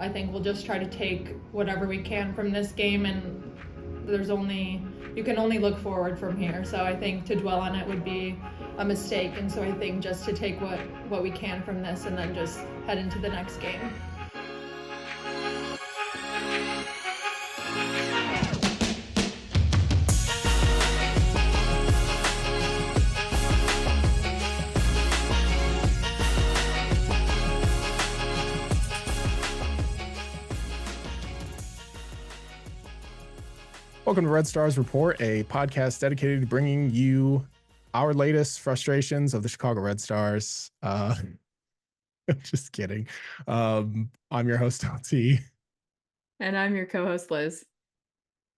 I think we'll just try to take whatever we can from this game, and you can only look forward from here. So I think to dwell on it would be a mistake, and so I think just to take what we can from this and then just head into the next game. Welcome to Red Stars Report, a podcast dedicated to bringing you our latest frustrations of the Chicago Red Stars. Just kidding. I'm your host, LT. And I'm your co-host, Liz.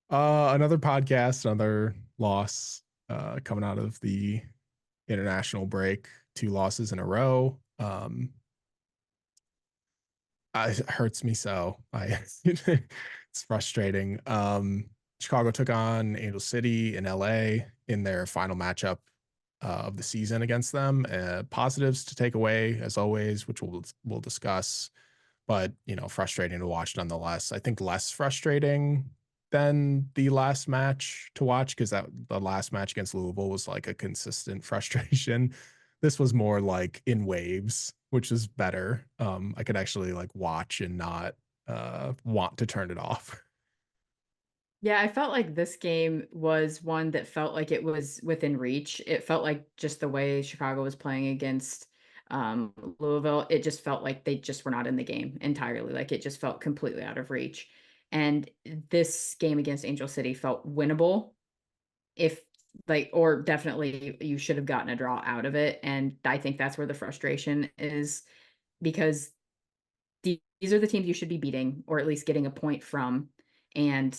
Another podcast, another loss coming out of the international break. 2 losses in a row. It hurts me so. It's frustrating. Chicago took on Angel City in LA in their final matchup of the season against them. Positives to take away, as always, which we'll discuss. But, frustrating to watch nonetheless. I think less frustrating than the last match to watch, because the last match against Louisville was like a consistent frustration. This was more like in waves, which is better. I could actually like watch and not want to turn it off. Yeah, I felt like this game was one that felt like it was within reach. It felt like just the way Chicago was playing against Louisville, it just felt like they just were not in the game entirely. Like it just felt completely out of reach. And this game against Angel City felt winnable if or definitely you should have gotten a draw out of it. And I think that's where the frustration is, because these are the teams you should be beating or at least getting a point from. And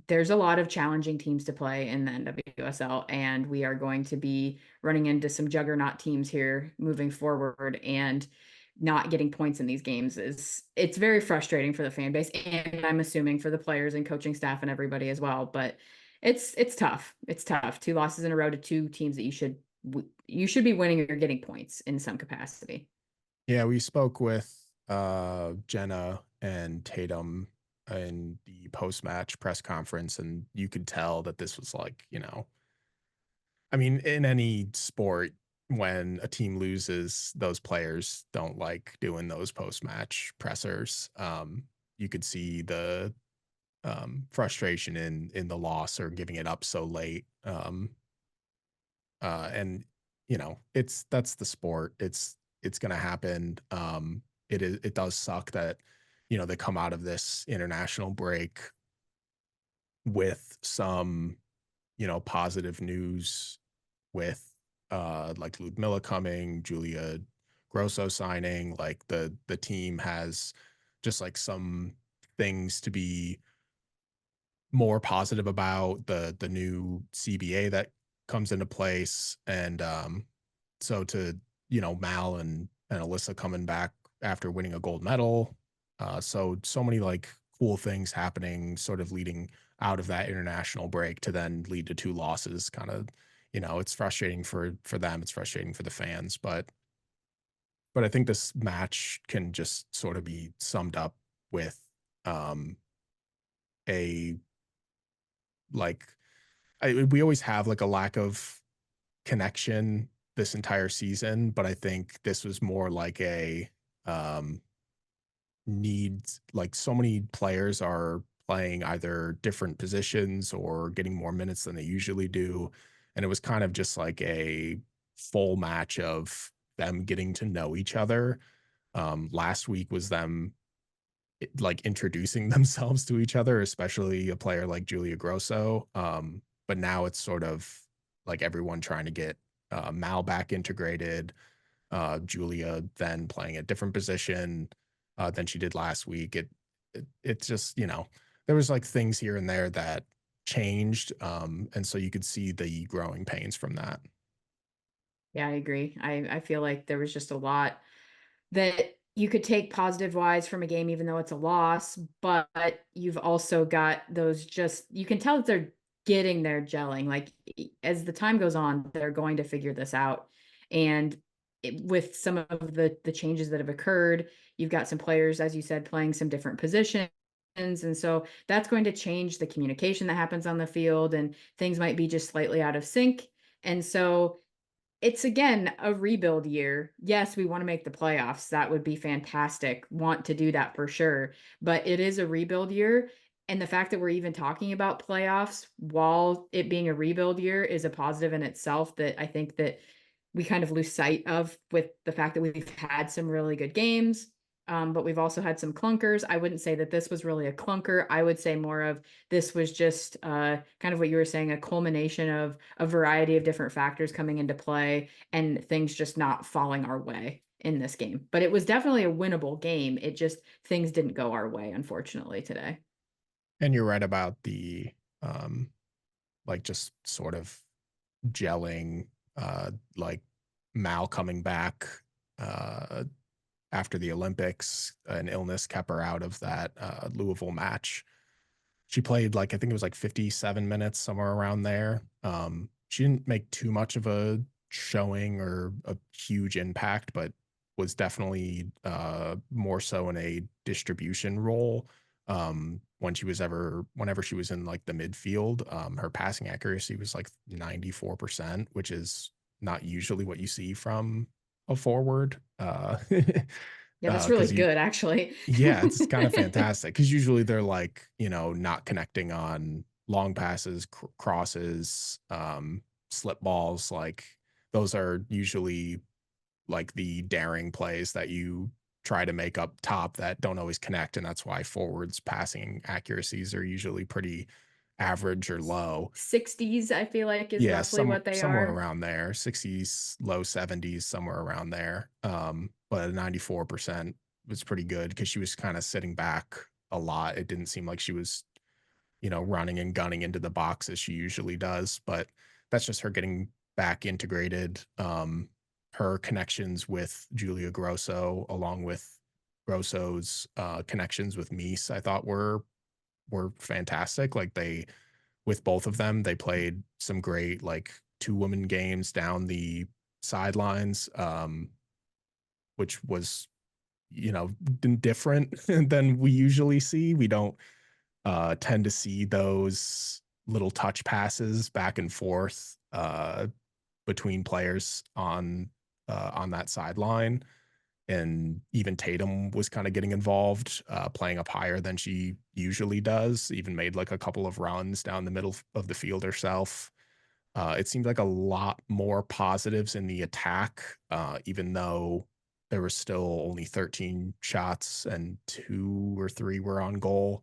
there's a lot of challenging teams to play in the NWSL, and we are going to be running into some juggernaut teams here moving forward, and not getting points in these games it's very frustrating for the fan base, and I'm assuming for the players and coaching staff and everybody as well. But it's tough. It's tough. 2 losses in a row to 2 teams that you should be winning or getting points in some capacity. Yeah, we spoke with Jenna and Tatum in the post-match press conference, and you could tell that this was like, I mean, in any sport, when a team loses, those players don't like doing those post-match pressers. You could see the frustration in the loss or giving it up so late. And that's the sport. It's gonna happen. It does suck that they come out of this international break with some positive news, with like Ludmilla coming, Julia Grosso signing. Like the team has just like some things to be more positive about, the new CBA that comes into place. And so to Mal and Alyssa coming back after winning a gold medal, so many like cool things happening, sort of leading out of that international break to then lead to 2 losses. Kind of, it's frustrating for them, it's frustrating for the fans, but I think this match can just sort of be summed up with a like we always have like a lack of connection this entire season, but I think this was more like a needs. Like so many players are playing either different positions or getting more minutes than they usually do, and it was kind of just like a full match of them getting to know each other. Last week was them like introducing themselves to each other, especially a player like Julia Grosso. But now it's sort of like everyone trying to get Mal back integrated. Julia then playing a different position than she did last week. It's just, there was like things here and there that changed. And so you could see the growing pains from that. Yeah, I agree. I feel like there was just a lot that you could take positive wise from a game, even though it's a loss, but you've also got those, just, you can tell that they're getting there gelling. Like as the time goes on, they're going to figure this out. And with some of the changes that have occurred, you've got some players, as you said, playing some different positions. And so that's going to change the communication that happens on the field, and things might be just slightly out of sync. And so it's, again, a rebuild year. Yes, we want to make the playoffs. That would be fantastic. Want to do that for sure. But it is a rebuild year. And the fact that we're even talking about playoffs while it being a rebuild year is a positive in itself, that I think that we kind of lose sight of, with the fact that we've had some really good games. But we've also had some clunkers. I wouldn't say that this was really a clunker. I would say more of this was just kind of what you were saying, a culmination of a variety of different factors coming into play and things just not falling our way in this game. But it was definitely a winnable game. It just, things didn't go our way, unfortunately, today. And you're right about the like just sort of gelling, like Mal coming back after the Olympics. An illness kept her out of that Louisville match. She played, like, I think it was like 57 minutes, somewhere around there. She didn't make too much of a showing or a huge impact, but was definitely more so in a distribution role. Whenever she was in like the midfield, her passing accuracy was like 94%, which is not usually what you see from a forward. Yeah, that's really Because you good, actually. Yeah, it's kind of fantastic because usually they're like, not connecting on long passes, crosses, slip balls. Like those are usually like the daring plays that you try to make up top that don't always connect. And that's why forwards passing accuracies are usually pretty average or low. 60s, I feel like, is Yeah, roughly what they somewhere are. around there, 60s, low 70s, somewhere around there. But 94% was pretty good because she was kind of sitting back a lot. It didn't seem like she was, running and gunning into the box as she usually does. But that's just her getting back integrated. Her connections with Julia Grosso, along with Grosso's connections with Mies, I thought were fantastic. Like with both of them, they played some great like two-woman games down the sidelines, which was, different than we usually see. We don't tend to see those little touch passes back and forth between players on that sideline. And even Tatum was kind of getting involved, playing up higher than she usually does, even made like a couple of runs down the middle of the field herself. It seemed like a lot more positives in the attack, even though there were still only 13 shots and 2 or 3 were on goal.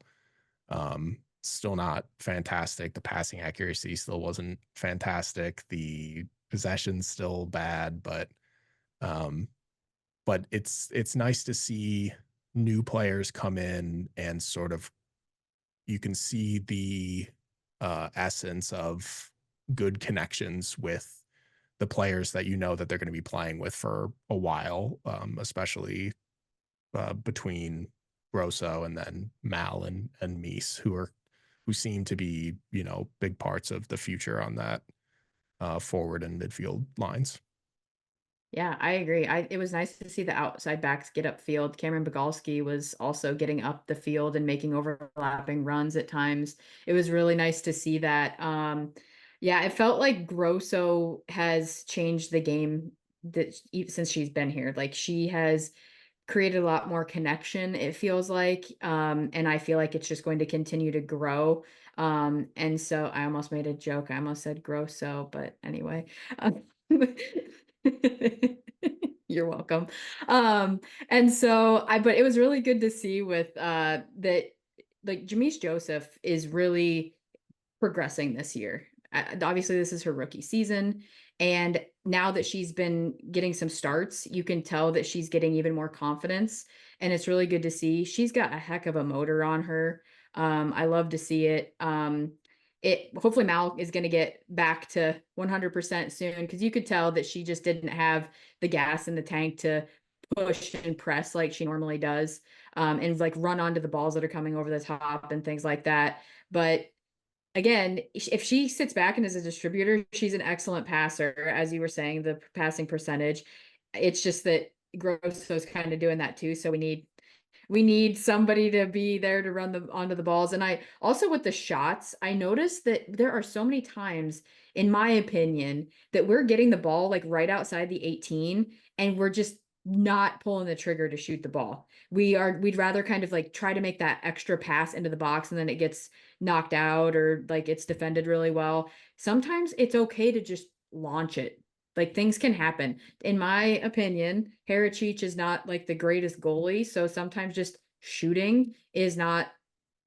Still not fantastic. The passing accuracy still wasn't fantastic. The possession's still bad, um, but it's nice to see new players come in and sort of you can see the essence of good connections with the players that that they're going to be playing with for a while, especially between Grosso and then Mal and Mies, who seem to be big parts of the future on that forward and midfield lines. Yeah, I agree. It was nice to see the outside backs get upfield. Cameron Bogolski was also getting up the field and making overlapping runs at times. It was really nice to see that. Yeah, it felt like Grosso has changed the game since she's been here. Like, she has created a lot more connection, it feels like. And I feel like it's just going to continue to grow. And so I almost made a joke. I almost said Grosso, but anyway. You're welcome. And so but it was really good to see with that, like, Jamise Joseph is really progressing this year. Obviously, this is her rookie season. And now that she's been getting some starts, you can tell that she's getting even more confidence. And it's really good to see. She's got a heck of a motor on her. I love to see it. Hopefully Mal is going to get back to 100% soon, because you could tell that she just didn't have the gas in the tank to push and press like she normally does, and like run onto the balls that are coming over the top and things like that. But again, if she sits back and is a distributor, she's an excellent passer. As you were saying, the passing percentage, It's just that Grosso's kind of doing that too. So we need somebody to be there to run onto the balls. And I also, with the shots, I noticed that there are so many times, in my opinion, that we're getting the ball like right outside the 18 and we're just not pulling the trigger to shoot the ball. We'd rather kind of like try to make that extra pass into the box and then it gets knocked out or like it's defended really well. Sometimes it's okay to just launch it. Like things can happen. In my opinion, Haracic is not like the greatest goalie, so sometimes just shooting is not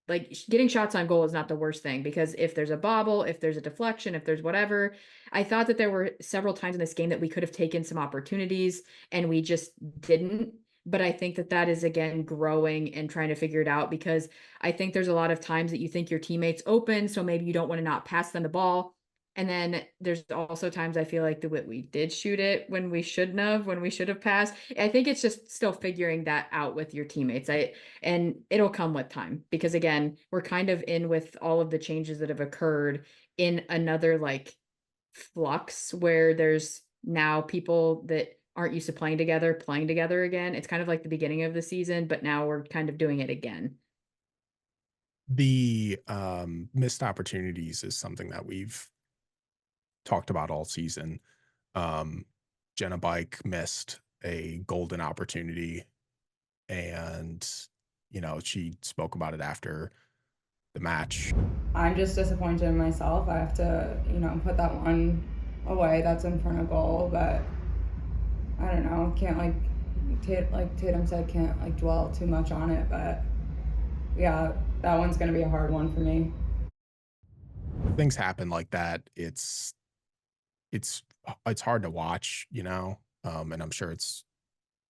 like getting shots on goal is not the worst thing because if there's a bobble, if there's a deflection, if there's whatever, I thought that there were several times in this game that we could have taken some opportunities and we just didn't. But I think that that is again growing and trying to figure it out because I think there's a lot of times that you think your teammate's open, so maybe you don't want to not pass them the ball. And then there's also times I feel like we did shoot it when we shouldn't have, when we should have passed. I think it's just still figuring that out with your teammates. And it'll come with time because again, we're kind of in with all of the changes that have occurred in another like flux where there's now people that aren't used to playing together again. It's kind of like the beginning of the season, but now we're kind of doing it again. The missed opportunities is something that we've talked about all season. Jenna Bike missed a golden opportunity, and she spoke about it after the match. I'm just disappointed in myself. I have to, put that one away that's in front of goal, but I don't know. Can't like Tatum said, can't like dwell too much on it, but yeah, that one's gonna be a hard one for me. Things happen like that. It's hard to watch, and I'm sure it's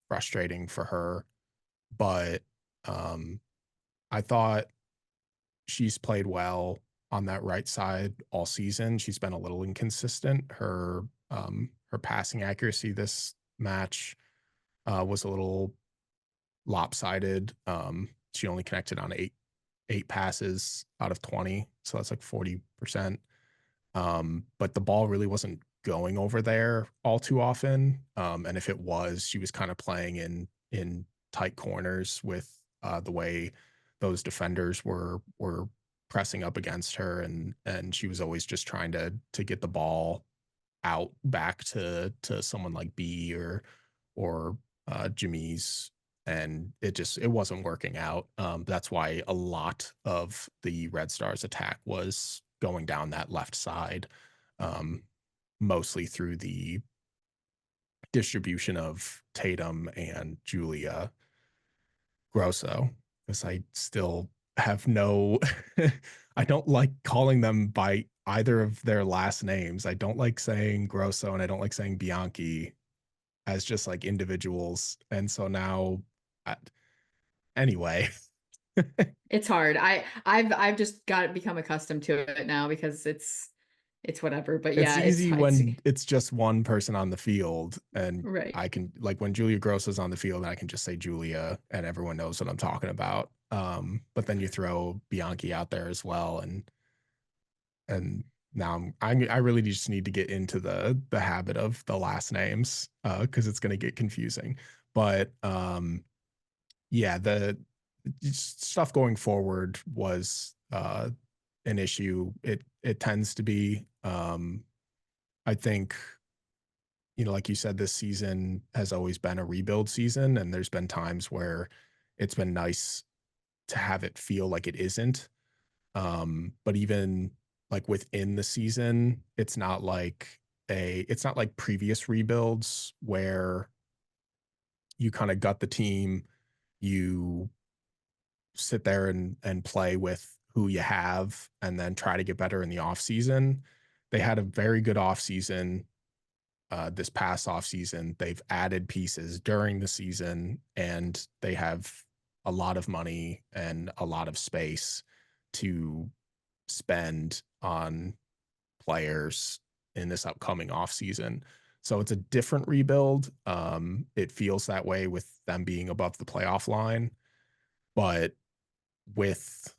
frustrating for her, but I thought she's played well on that right side all season. She's been a little inconsistent. Her passing accuracy this match was a little lopsided. She only connected on eight passes out of 20, so that's like 40%. But the ball really wasn't going over there all too often. And if it was, she was kind of playing in tight corners with the way those defenders were pressing up against her, and she was always just trying to get the ball out back to someone like B or Jamise, and it wasn't working out. That's why a lot of the Red Stars attack was going down that left side, um, mostly through the distribution of Tatum and Julia Grosso, because I still have no I don't like calling them by either of their last names. I don't like saying Grosso and I don't like saying Bianchi as just like individuals. And so now I, anyway, It's hard. I've just got become accustomed to it now because it's whatever. But it's yeah, easy it's when it's just one person on the field, and right. I can, like, when Julia Gross is on the field, I can just say Julia and everyone knows what I'm talking about. But then you throw Bianchi out there as well, and now I really just need to get into the habit of the last names, because it's going to get confusing. But yeah, the stuff going forward was an issue. It tends to be. I think, like you said, this season has always been a rebuild season, and there's been times where it's been nice to have it feel like it isn't. But even like within the season, it's not like previous rebuilds where you kind of gut the team, you sit there and play with who you have and then try to get better in the off season. They had a very good off season this past off season. They've added pieces during the season, and they have a lot of money and a lot of space to spend on players in this upcoming off season. So it's a different rebuild. It feels that way with them being above the playoff line, but with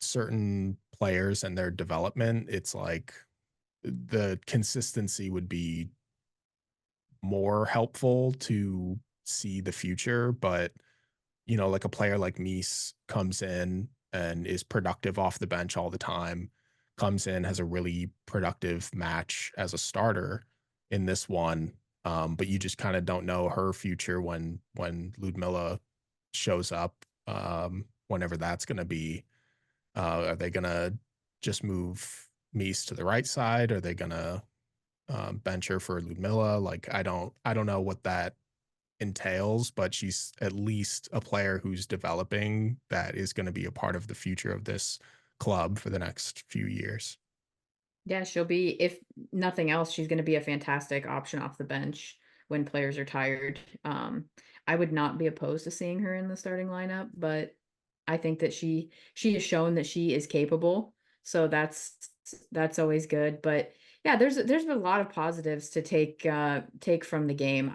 certain players and their development, it's like the consistency would be more helpful to see the future. But, you know, like a player like Mies comes in and is productive off the bench all the time, comes in, has a really productive match as a starter in this one. But you just kind of don't know her future when Ludmilla shows up, whenever that's going to be. Are they going to just move Mies to the right side? Are they going to bench her for Ludmilla? Like, I don't know what that entails, but she's at least a player who's developing that is going to be a part of the future of this club for the next few years. Yeah, she'll be, if nothing else, she's going to be a fantastic option off the bench when players are tired. I would not be opposed to seeing her in the starting lineup, but I think that she has shown that she is capable. So that's always good. But yeah, there's been a lot of positives to take from the game.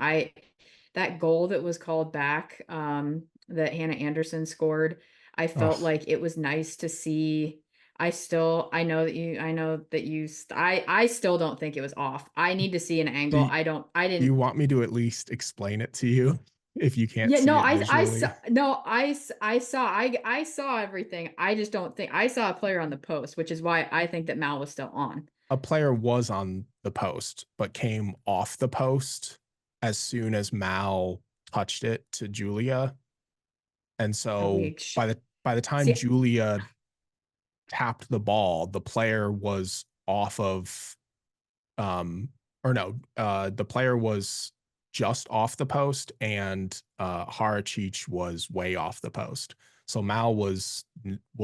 That goal that was called back, that Hannah Anderson scored, I felt Oh, like it was nice to see. I know that I still don't think it was off. I need to see an do angle. you, I do you didn't. want me to at least explain it to you if you can't Yeah, see no, it I saw, visually? no, I saw everything. I just don't think I saw a player on the post, which is why I think that Mal was still on. A player was on the post, but came off the post as soon as Mal touched it to Julia. And Are so we by the time see? Julia tapped the ball, the player was off of or no, the player was just off the post and Harachich was way off the post. So Mal was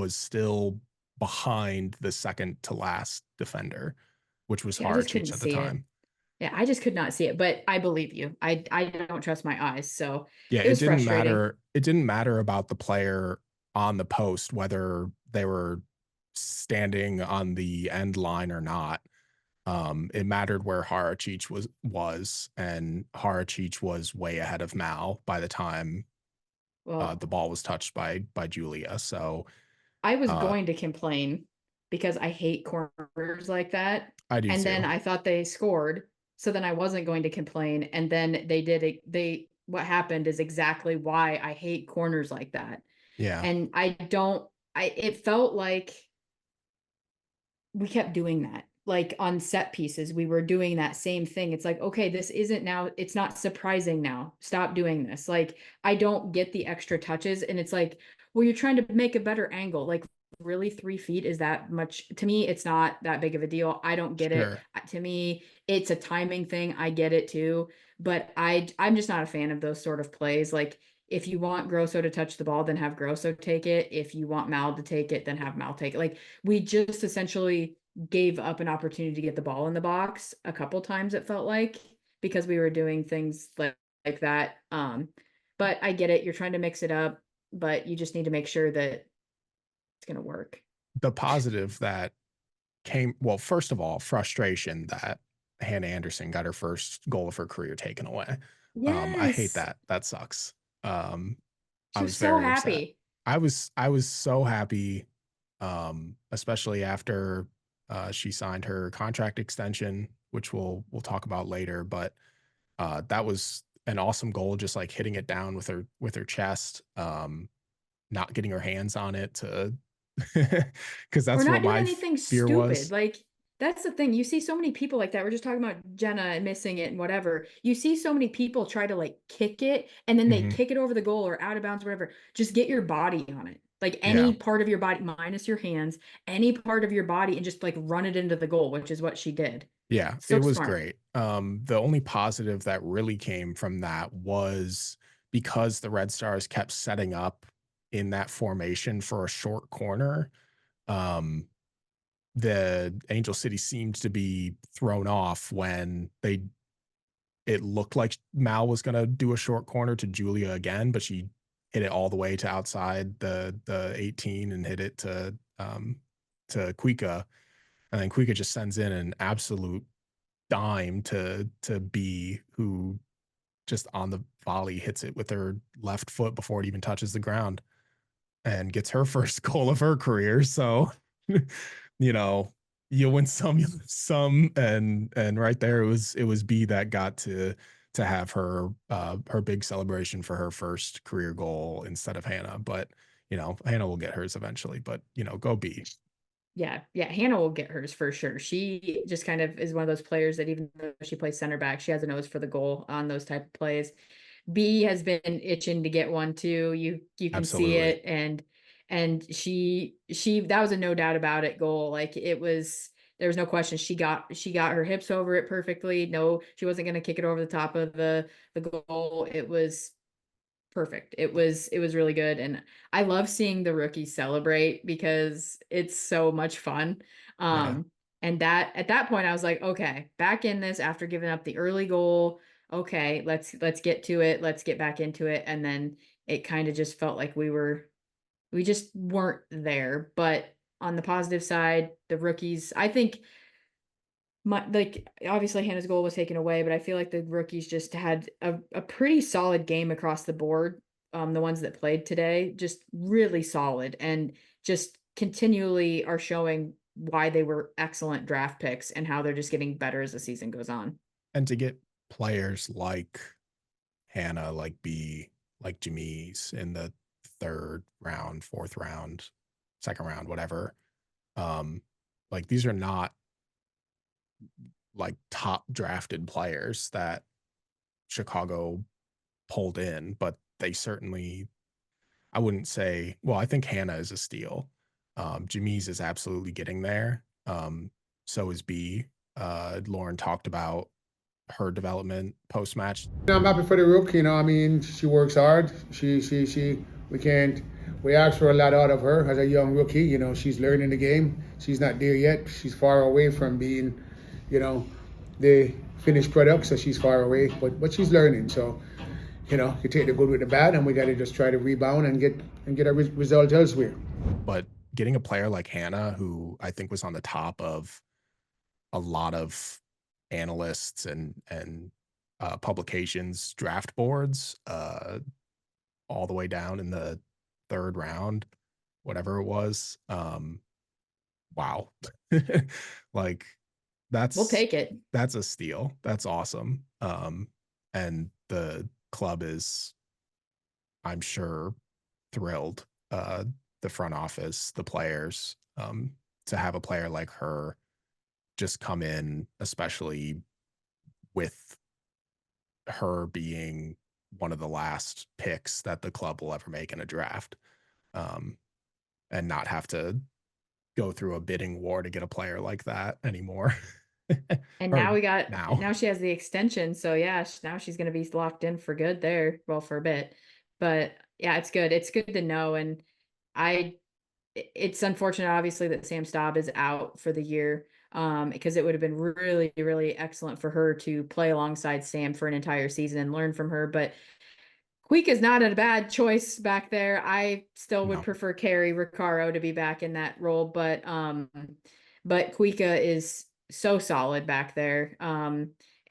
still behind the second to last defender, which was Yeah, I just Harachich couldn't at the see it. time. Yeah, I just could not see it, but I believe you. I don't trust my eyes, so Yeah, it it was didn't frustrating. matter. It didn't matter about the player on the post, whether they were standing on the end line or not. It mattered where Harachich was, and Harachich was way ahead of Mal by the time Well, the ball was touched by Julia. So I was uh, going to complain because I hate corners like that. I do And then too. I thought they scored. So then I wasn't going to complain. And then they did it. What happened is exactly why I hate corners like that. Yeah, And it felt like we kept doing that. Like on set pieces, we were doing that same thing. It's like, okay, this isn't now, it's not surprising now. Stop doing this. Like, I don't get the extra touches. And it's like, well, you're trying to make a better angle. Like, really, 3 feet is that much? To me, it's not that big of a deal. I don't get it. sure. To me, it's a timing thing. I get it too. But I'm just not a fan of those sort of plays. Like, if you want Grosso to touch the ball, then have Grosso take it. If you want Mal to take it, then have Mal take it. Like, we just essentially gave up an opportunity to get the ball in the box a couple times, it felt like, because we were doing things like that. But I get it. You're trying to mix it up, but you just need to make sure that it's going to work. The positive that came, well, first of all, frustration that Hannah Anderson got her first goal of her career taken away. I hate Yes. that. That sucks. I She was was so very upset. happy. I was so happy, especially after she signed her contract extension, which we'll talk about later. But that was an awesome goal, just like hitting it down with her chest, not getting her hands on it to because Or that's what not doing my anything fear stupid. was. Like, that's the thing. You see so many people like that. We're just talking about Jenna and missing it and whatever. You see so many people try to like kick it and then they Hmm. kick it over the goal or out of bounds, whatever. Just get your body on it. Like Yeah, any part of your body, minus your hands, any part of your body, and just like run it into the goal, which is what she did. yeah, it So was smart. great. The only positive that really came from that was because the Red Stars kept setting up in that formation for a short corner. Um, the Angel City seemed to be thrown off when it looked like Mal was gonna do a short corner to Julia again, but she hit it all the way to outside the 18 and hit it to Kuika. And then Kuika just sends in an absolute dime to B, who just on the volley hits it with her left foot before it even touches the ground and gets her first goal of her career. So, you know, you win some, you lose some, and right there it was B that got to to have her her big celebration for her first career goal instead of Hannah. But Hannah will get hers eventually. But go B. Yeah, Hannah will get hers for sure. She just kind of is one of those players that even though she plays center back, she has a nose for the goal on those type of plays. B has been itching to get one too. You can see Absolutely. it, and she that was a no doubt about it goal. Like it was, there was no question. She got her hips over it perfectly. No, she wasn't going to kick it over the top of the goal. It was perfect. It was really good, and I love seeing the rookies celebrate because it's so much fun. Yeah. And that at that point I was like, okay, back in this after giving up the early goal. Okay, let's get to it. Let's get back into it. And then it kind of just felt like we just weren't there. But on the positive side, the rookies, I think like obviously Hannah's goal was taken away, but I feel like the rookies just had a pretty solid game across the board. The ones that played today, just really solid and just continually are showing why they were excellent draft picks and how they're just getting better as the season goes on. And to get players like Hannah, like B, like Jamise in the 3rd round, 4th round, 2nd round, whatever. Like these are not like top drafted players that Chicago pulled in, but they certainly, I wouldn't say, well, I think Hannah is a steal. Jamise is absolutely getting there. So is B. Lauren talked about her development post match. I'm happy for the rook. I mean, she works hard. We can't. We ask for a lot out of her as a young rookie. She's learning the game. She's not there yet. She's far away from being, the finished product. So she's far away, but she's learning. So, you take the good with the bad, and we got to just try to rebound and get a result elsewhere. But getting a player like Hannah, who I think was on the top of a lot of analysts and publications draft boards, all the way down in the 3rd round, whatever it was. Wow. Like We'll take it. That's a steal. That's awesome. And the club is, I'm sure, thrilled. The front office, the players, to have a player like her just come in, especially with her being one of the last picks that the club will ever make in a draft, and not have to go through a bidding war to get a player like that anymore. And Or now we got now. now she has the extension, so yeah, now she's going to be locked in for good there, well, for a bit. But yeah, it's good. It's good to know. And it's unfortunate, obviously, that Sam Staub is out for the year, because it would have been really, really excellent for her to play alongside Sam for an entire season and learn from her. But Queek is not a bad choice back there. I still would No. prefer Carrie Riccaro to be back in that role, but Queka is so solid back there.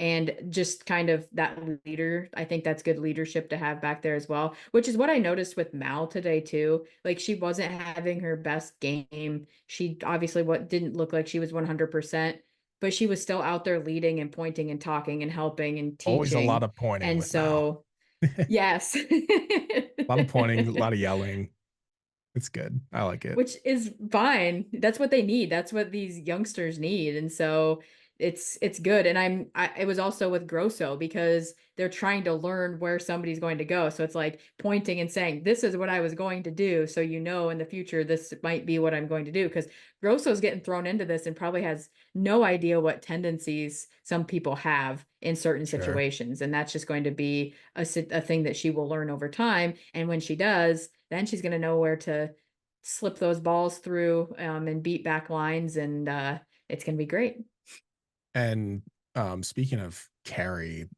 And just kind of that leader. I think that's good leadership to have back there as well, which is what I noticed with Mal today too. Like she wasn't having her best game. She obviously didn't look like she was 100%, but she was still out there leading and pointing and talking and helping and teaching. Always a lot of pointing And with so yes. a lot of pointing, a lot of yelling. It's good. I like it. Which is fine. That's what they need. That's what these youngsters need. And so it's good. And it was also with Grosso because they're trying to learn where somebody's going to go. So it's like pointing and saying, this is what I was going to do. So, in the future, this might be what I'm going to do. Because Grosso's getting thrown into this and probably has no idea what tendencies some people have in certain Sure. situations. And that's just going to be a thing that she will learn over time. And when she does, then she's going to know where to slip those balls through, and beat back lines. And it's going to be great. And speaking of Carrie,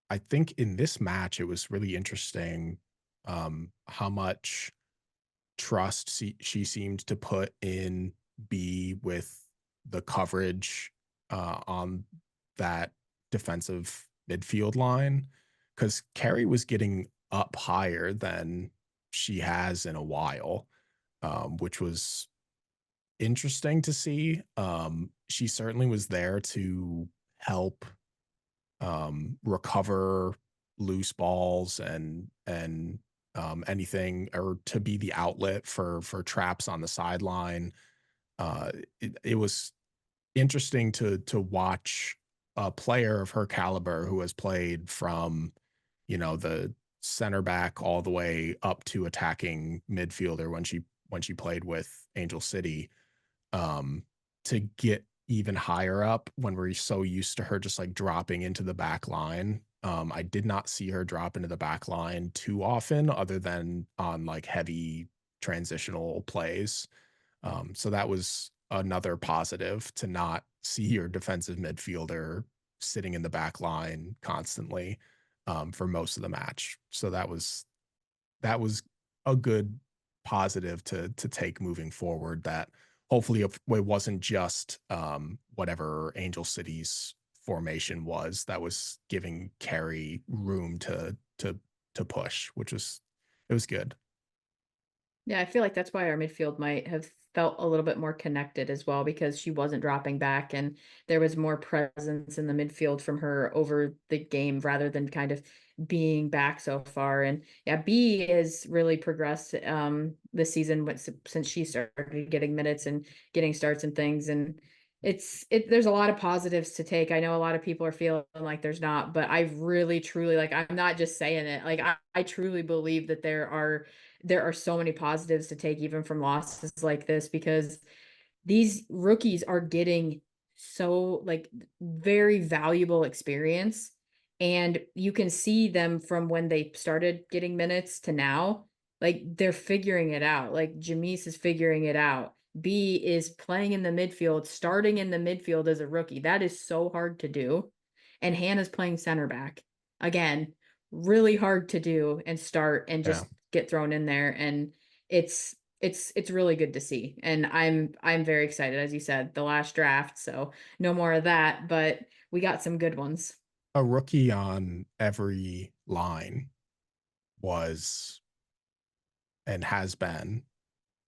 I think in this match, it was really interesting how much trust she seemed to put in B with the coverage on that defensive midfield line, because Carrie was getting up higher than she has in a while, which was interesting to see. She certainly was there to help recover loose balls and anything, or to be the outlet for traps on the sideline. It was interesting to watch a player of her caliber who has played from, the center back all the way up to attacking midfielder when she played with Angel City, um, to get even higher up when we're so used to her just like dropping into the back line. I did not see her drop into the back line too often, other than on like heavy transitional plays. So that was another positive, to not see your defensive midfielder sitting in the back line constantly, for most of the match. So that was a good positive to take moving forward. That hopefully it wasn't just whatever Angel City's formation was that was giving Carrie room to push, which was, it was good. Yeah, I feel like that's why our midfield might have felt a little bit more connected as well, because she wasn't dropping back and there was more presence in the midfield from her over the game rather than kind of being back so far. And yeah, B has really progressed this season since she started getting minutes and getting starts and things. And there's a lot of positives to take. I know a lot of people are feeling like there's not, but I really truly, like, I'm not just saying it, like I truly believe that there are so many positives to take even from losses like this, because these rookies are getting so like very valuable experience, and you can see them from when they started getting minutes to now. Like, they're figuring it out. Like, Jamise is figuring it out. B is playing in the midfield, starting in the midfield as a rookie. That is so hard to do. And Hannah's playing center back. Again, really hard to do and start and Yeah. just get thrown in there. And it's really good to see. And I'm very excited, as you said, the last draft. So no more of that, but we got some good ones. A rookie on every line was, and has been,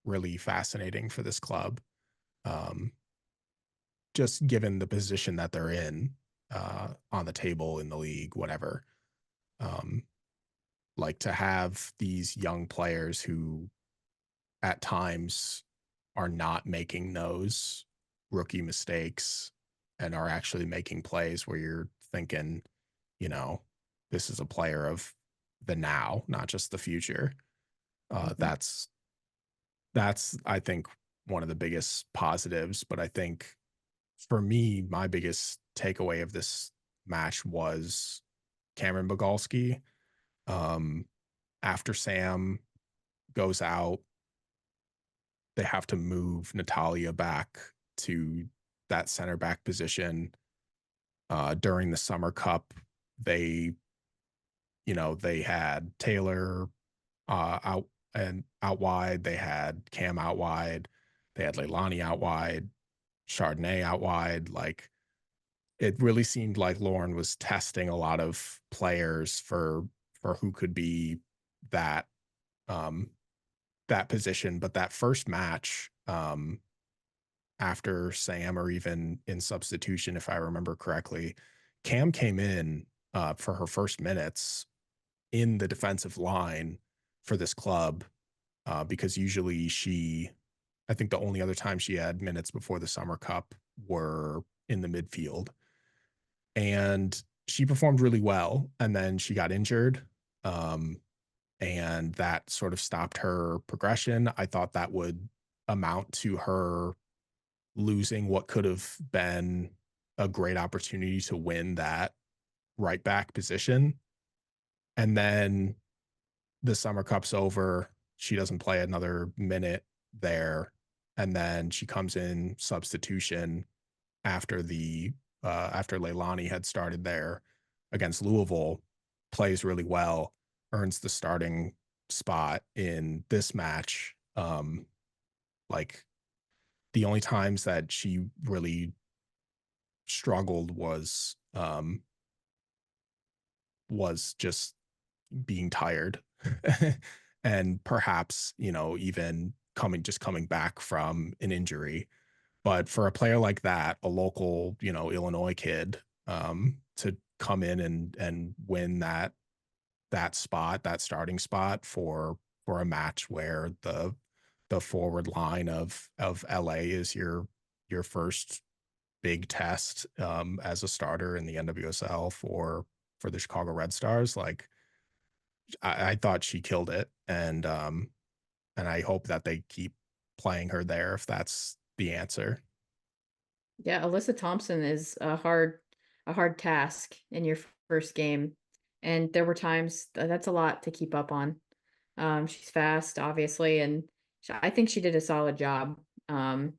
really fascinating for this club. Um, just given the position that they're in, on the table, in the league, whatever. Um, like, to have these young players who at times are not making those rookie mistakes and are actually making plays where you're thinking, you know, this is a player of the now, not just the future. Mhm. That's I think one of the biggest positives. But I think for me, my biggest takeaway of this match was Cameron Bogalski. Um, After Sam goes out, they have to move Natalia back to that center back position. During the Summer Cup, they, they had Taylor out and out wide. They had Cam out wide. They had Leilani out wide, Chardonnay out wide. Like, it really seemed like Lauren was testing a lot of players for who could be that um that position. But that first match, after Sam, or even in substitution, if I remember correctly, Cam came in for her first minutes in the defensive line for this club, because usually I think the only other time she had minutes before the Summer Cup were in the midfield. And she performed really well. And then she got injured. Um, and that sort of stopped her progression. I thought that would amount to her losing what could have been a great opportunity to win that right back position. And then the Summer Cup's over. She doesn't play another minute there. And then she comes in substitution after after Leilani had started there against Louisville, plays really well, earns the starting spot in this match. Like, the only times that she really struggled was just being tired. And perhaps, even coming back from an injury. But for a player like that, a local, Illinois kid, to come in and win that spot, that starting spot for a match where the forward line of LA is your first big test as a starter in the NWSL for the Chicago Red Stars. Like I thought she killed it, and I hope that they keep playing her there if that's the answer. Yeah, Alyssa Thompson is a hard task in your first game, and there were times that's a lot to keep up on. She's fast, obviously, and I think she did a solid job. Um,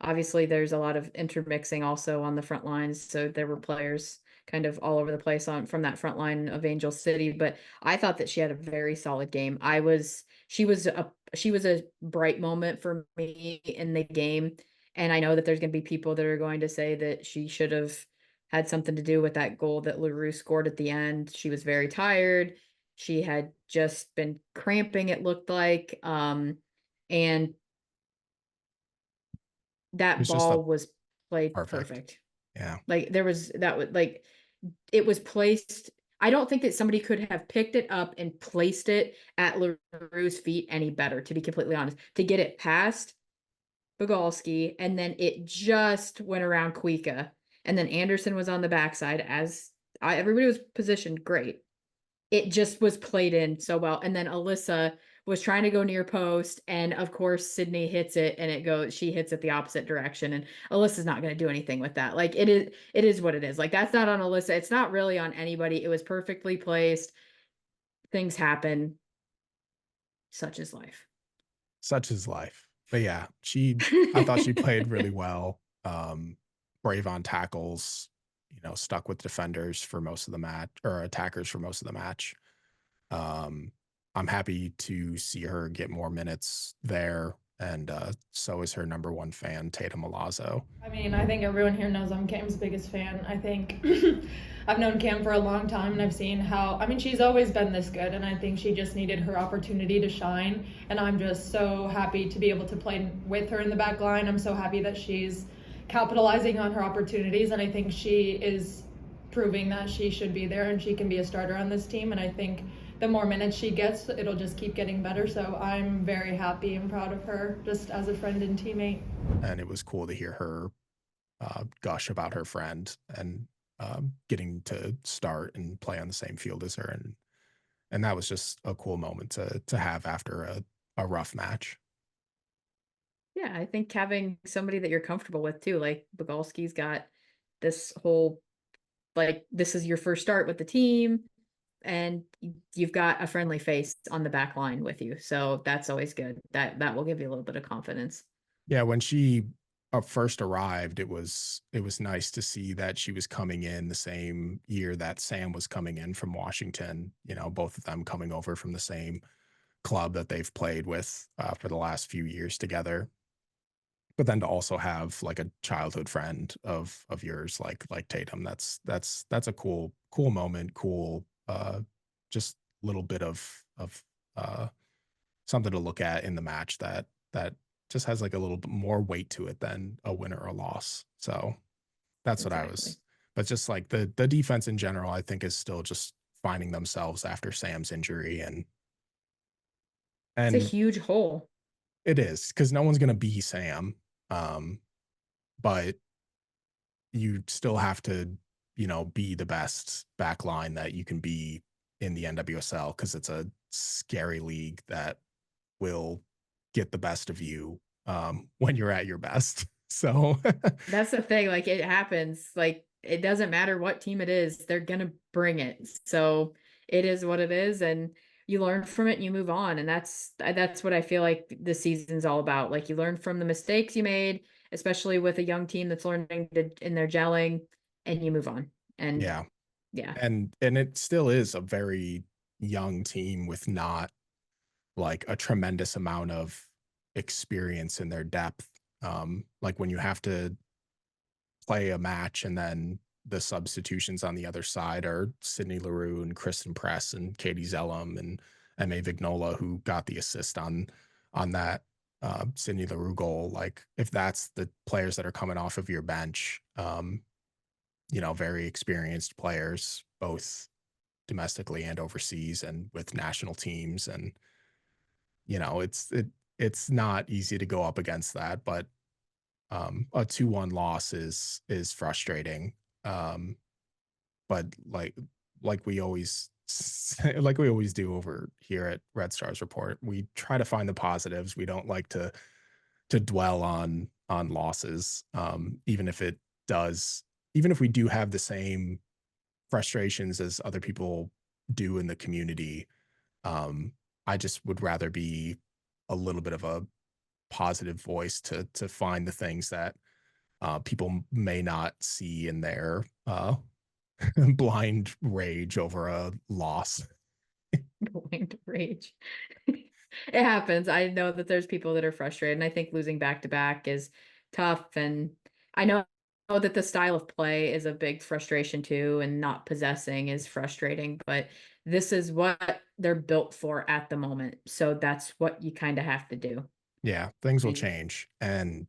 Obviously, there's a lot of intermixing also on the front lines, so there were players kind of all over the place on from that front line of Angel City. But I thought that she had a very solid game. She was a bright moment for me in the game, and I know that there's going to be people that are going to say that she should have had something to do with that goal that LaRue scored at the end. She was very tired. She had just been cramping, it looked like. And that It's just a ball was played perfect. perfect. Yeah. Like there was that was like it was placed. I don't think that somebody could have picked it up and placed it at LaRue's feet any better, to be completely honest. To get it past Bogalski, and then it just went around Kuika. And then Anderson was on the backside everybody was positioned great. It just was played in so well. And then Alyssa was trying to go near post, and of course Sydney hits it, and she hits it the opposite direction, and Alyssa's not going to do anything with that. Like it is what it is. Like that's not on Alyssa. It's not really on anybody. It was perfectly placed. Things happen. Such is life. Such is life. But yeah, I thought she played really well. Brave on tackles, stuck with defenders for most of the match, or attackers for most of the match. I'm happy to see her get more minutes there, and so is her number one fan, Tatum Milazzo. I mean, I think everyone here knows I'm Cam's biggest fan. I think I've known Cam for a long time, and I've seen she's always been this good, and I think she just needed her opportunity to shine, and I'm just so happy to be able to play with her in the back line. I'm so happy that she's capitalizing on her opportunities, and I think she is proving that she should be there and she can be a starter on this team, and I think the more minutes she gets, it'll just keep getting better. So I'm very happy and proud of her, just as a friend and teammate. And it was cool to hear her gush about her friend and getting to start and play on the same field as her, and that was just a cool moment to have after a rough match. Yeah, I think having somebody that you're comfortable with too, like Bogalski's got this whole, like, this is your first start with the team, and you've got a friendly face on the back line with you. So that's always good. That will give you a little bit of confidence. Yeah, when she first arrived, it was nice to see that she was coming in the same year that Sam was coming in from Washington, both of them coming over from the same club that they've played with for the last few years together. But then to also have like a childhood friend of yours like Tatum, that's a cool moment, cool just little bit of something to look at in the match that just has like a little bit more weight to it than a win or a loss. So that's what I was. But just like the defense in general, I think is still just finding themselves after Sam's injury, and it's a huge hole. It is, because no one's going to be Sam. But you still have to, be the best back line that you can be in the NWSL, because it's a scary league that will get the best of you when you're at your best. So that's the thing. Like it happens. Like it doesn't matter what team it is, they're gonna bring it. So it is what it is, and you learn from it and you move on. And that's what I feel like the season's all about. Like you learn from the mistakes you made, especially with a young team that's learning in their gelling, and you move on. And yeah. Yeah. And it still is a very young team with not like a tremendous amount of experience in their depth. Like when you have to play a match and then the substitutions on the other side are Sydney Leroux and Kristen Press and Katie Zellum and M.A. Vignola, who got the assist on that Sydney Leroux goal. Like if that's the players that are coming off of your bench, very experienced players, both domestically and overseas, and with national teams. And it's not easy to go up against that, but a 2-1 loss is frustrating. Um, but like we always like we always do over here at Red Stars Report, we try to find the positives. We don't like to dwell on losses, even if we do have the same frustrations as other people do in the community. I just would rather be a little bit of a positive voice to find the things that people may not see in their blind rage over a loss. Blind rage. It happens. I know that there's people that are frustrated, and I think losing back to back is tough. And I know that the style of play is a big frustration too, and not possessing is frustrating, but this is what they're built for at the moment. So that's what you kind of have to do. Yeah, things will And change, and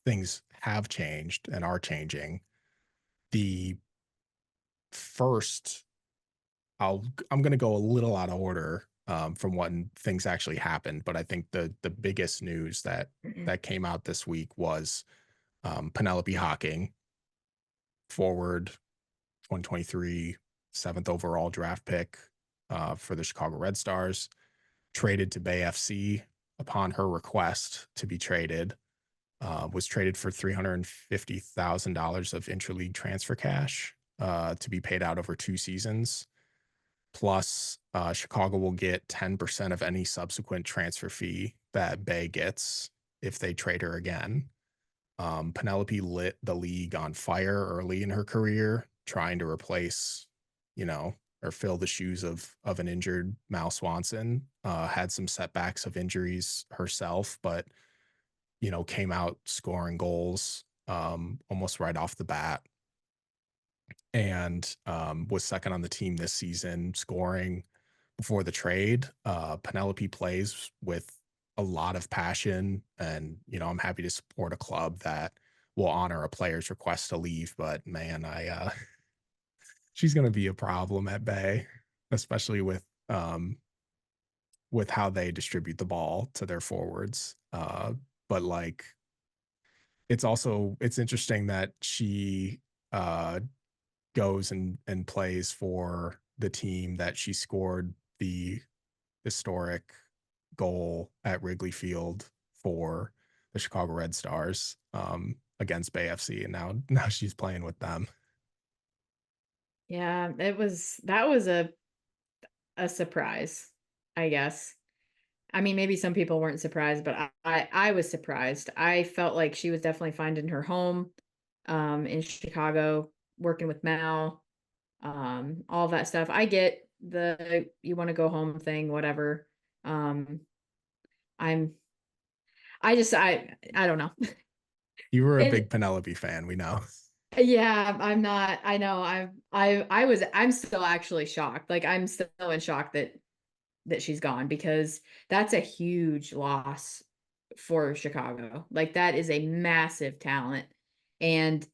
things have changed and are changing. The first, I'm going to go a little out of order from when things actually happened, but I think the biggest news that came out this week was Penelope Hocking, forward 2023 7th overall draft pick for the Chicago Red Stars, traded to Bay FC upon her request to be traded. Was traded for $350,000 of intra-league transfer cash to be paid out over 2 seasons. Plus, Chicago will get 10% of any subsequent transfer fee that Bay gets if they trade her again. Penelope lit the league on fire early in her career, trying to replace, or fill the shoes of an injured Mal Swanson. Had some setbacks of injuries herself, but came out scoring goals almost right off the bat, and was second on the team this season, scoring before the trade. Penelope plays with a lot of passion, and I'm happy to support a club that will honor a player's request to leave. But man, she's going to be a problem at Bay, especially with how they distribute the ball to their forwards. But like, it's interesting that she goes and plays for the team that she scored the historic goal at Wrigley Field for the Chicago Red Stars against Bay FC, and now she's playing with them. yeah, that was a surprise, I guess. I mean, maybe some people weren't surprised, but I was surprised. I felt like she was definitely finding her home in Chicago, working with Mal, all that stuff. I get the you want to go home thing, whatever. I'm I don't know. You were a And big Penelope fan, we know. yeah, I'm not. I know. I'm still actually shocked. Like I'm still in shock that she's gone, because that's a huge loss for Chicago. Like that is a massive talent. And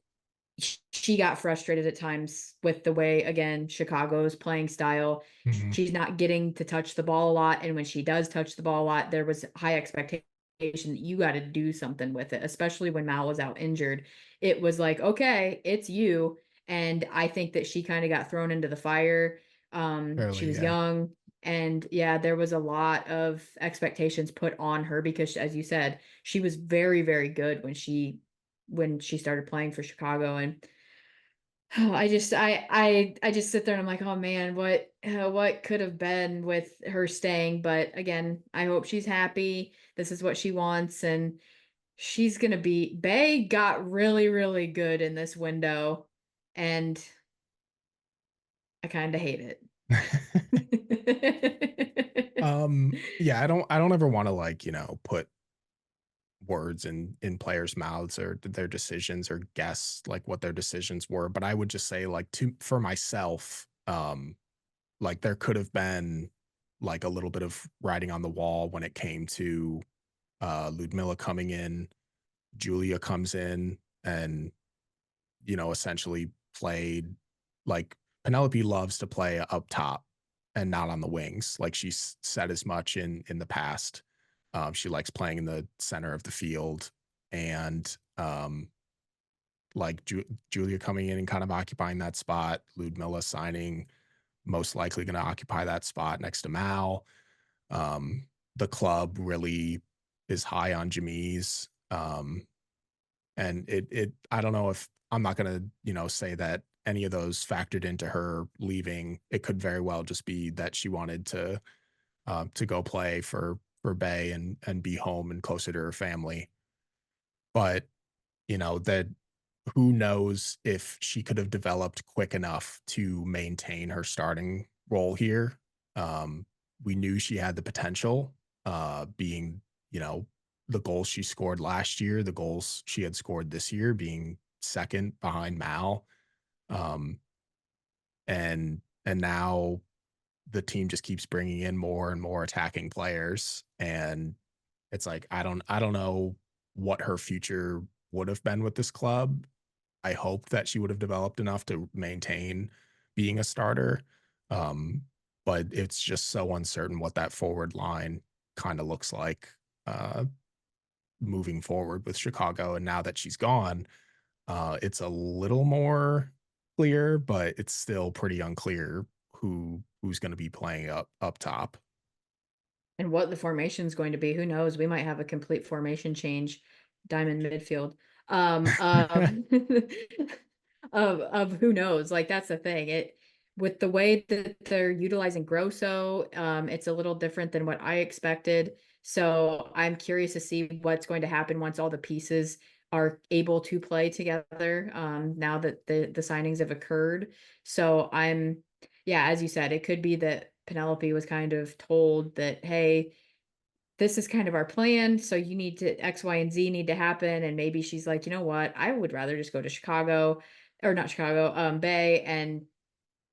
she got frustrated at times with the way, again, Chicago's playing style. Mhm. She's not getting to touch the ball a lot. And when she does touch the ball a lot, there was high expectation that you got to do something with it, especially when Mal was out injured. It was like, okay, it's you. And I think that she kind of got thrown into the fire. She Early, was yeah. young. And yeah, there was a lot of expectations put on her because, as you said, she was very, very good when she started playing for Chicago. And I just sit there and I'm like, oh man, what could have been with her staying? But again, I hope she's happy. This is what she wants, and she's gonna be. Bay got really, really good in this window, and I kind of hate it. Yeah, I don't ever want to put words in players' mouths or their decisions, or guess like what their decisions were, but I would just say, like, for myself, like there could have been like a little bit of writing on the wall when it came to Ludmilla coming in. Julia comes in and essentially played like Penelope loves to play up top and not on the wings. Like she's said as much in the past. She likes playing in the center of the field, and like Julia coming in and kind of occupying that spot. Ludmilla signing, most likely going to occupy that spot next to Mal. The club really is high on Jamise. And it I don't know if I'm not gonna, say that any of those factored into her leaving. It could very well just be that she wanted to go play for Bay and be home and closer to her family. But, that who knows if she could have developed quick enough to maintain her starting role here. Um, we knew she had the potential, being, the goals she scored last year, the goals she had scored this year, being second behind Mal. Um, and now the team just keeps bringing in more and more attacking players, and it's like I don't know what her future would have been with this club. I hope that she would have developed enough to maintain being a starter. Um, but it's just so uncertain what that forward line kind of looks like uh, moving forward with Chicago. And now that she's gone, it's a little more clear, but it's still pretty unclear who's going to be playing up top. And what the formation is going to be, who knows? We might have a complete formation change, diamond midfield. Of of who knows? Like that's the thing. It with the way that they're utilizing Grosso, it's a little different than what I expected. So I'm curious to see what's going to happen once all the pieces are able to play together. Now that the signings have occurred. So yeah, as you said, it could be that Penelope was kind of told that, hey, this is kind of our plan. So you need to X, Y, and Z need to happen. And maybe she's like, you know what? I would rather just go to Chicago or not Chicago, Bay. And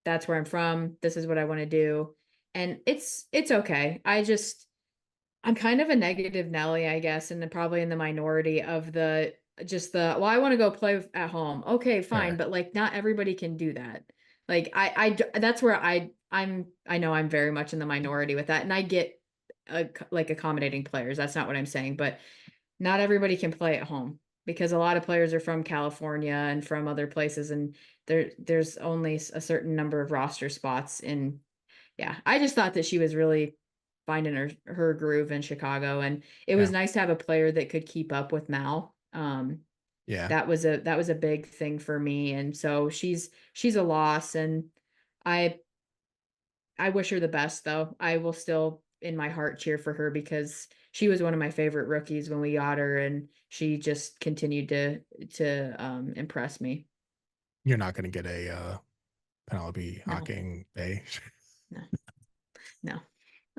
that's where I'm from. This is what I want to do. And it's okay. I'm kind of a negative Nelly, I guess, and probably in the minority of well, I want to go play at home. Okay, fine. Fair. But like, not everybody can do that. Like that's where I know I'm very much in the minority with that. And I get like accommodating players. That's not what I'm saying, but not everybody can play at home because a lot of players are from California and from other places. And there's only a certain number of roster spots yeah, I just thought that she was really finding her groove in Chicago, and it was Yeah. nice to have a player that could keep up with Mal. Yeah. That was a big thing for me, and so she's a loss, and I wish her the best though. I will still in my heart cheer for her because she was one of my favorite rookies when we got her, and she just continued to impress me. You're not going to get a Penelope No. Hocking Bay. No,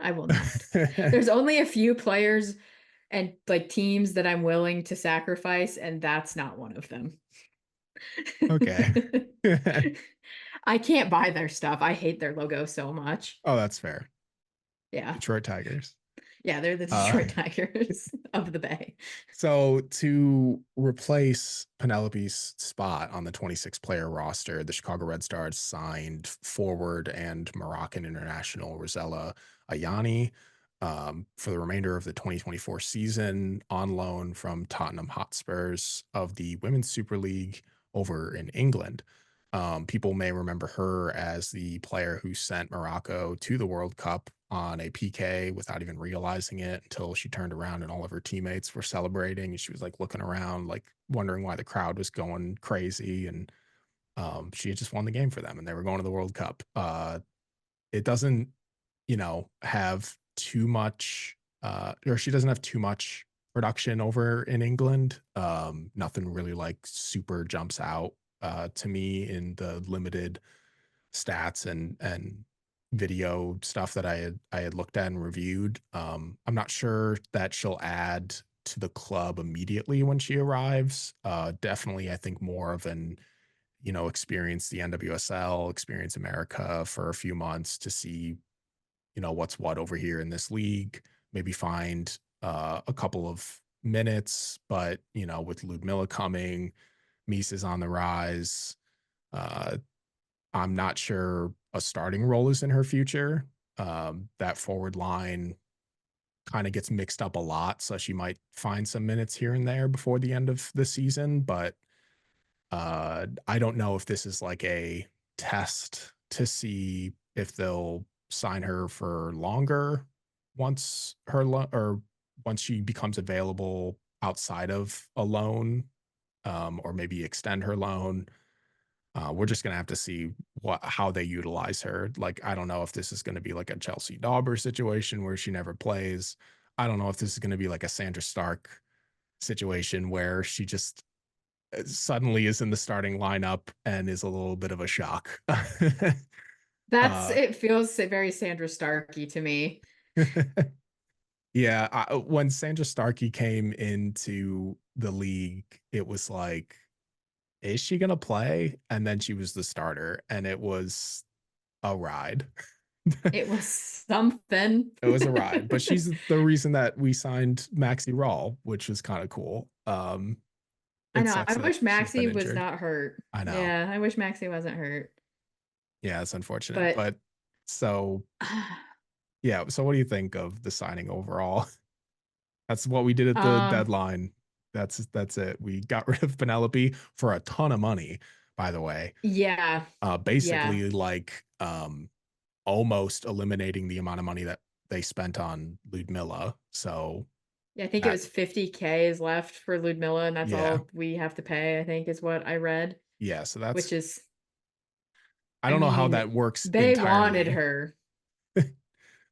I will not. There's only a few players and like teams that I'm willing to sacrifice, and that's not one of them. Okay. I can't buy their stuff. I hate their logo so much. Oh, that's fair. Yeah. Detroit Tigers. Yeah, they're the Detroit Tigers of the Bay. So to replace Penelope's spot on the 26-player roster, the Chicago Red Stars signed forward and Moroccan International Rosella Ayane for the remainder of the 2024 season on loan from Tottenham Hotspurs of the Women's Super League over in England. People may remember her as the player who sent Morocco to the World Cup on a PK without even realizing it until she turned around and all of her teammates were celebrating. And she was like looking around, like wondering why the crowd was going crazy. And she had just won the game for them and they were going to the World Cup. It doesn't, have too much, or she doesn't have too much production over in England. Nothing really like super jumps out to me in the limited stats and video stuff that I had looked at and reviewed. I'm not sure that she'll add to the club immediately when she arrives. Definitely, I think more of an experience the NWSL, experience America for a few months to see what's what over here in this league. Maybe find a couple of minutes, but with Ludmilla coming, Mies is on the rise. I'm not sure a starting role is in her future. That forward line kind of gets mixed up a lot, so she might find some minutes here and there before the end of the season. But I don't know if this is like a test to see if they'll sign her for longer once or once she becomes available outside of a loan, or maybe extend her loan. We're just gonna have to see how they utilize her. Like, I don't know if this is gonna be like a Chelsea Dauber situation where she never plays. I don't know if this is gonna be like a Sandra Stark situation where she just suddenly is in the starting lineup and is a little bit of a shock. It feels very Sandra Starkey to me. Yeah, when Sandra Starkey came into the league, it was like, is she gonna play? And then she was the starter, and it was a ride. It was something. It was a ride, but she's the reason that we signed Maxi Rawl, which was kind of cool. I It know. sucks I that wish she's been Maxi was injured. not hurt. I know. Yeah, I wish Maxi wasn't hurt. Yeah, it's unfortunate, But so yeah. So what do you think of the signing overall? That's what we did at the deadline. That's it. We got rid of Penelope for a ton of money, by the way. Yeah. Basically like almost eliminating the amount of money that they spent on Ludmilla. So yeah, I think it was 50K is left for Ludmilla, and that's Yeah. all we have to pay, I think is what I read. yeah, so that's Which is I don't know how mean, that works they wanted entirely her.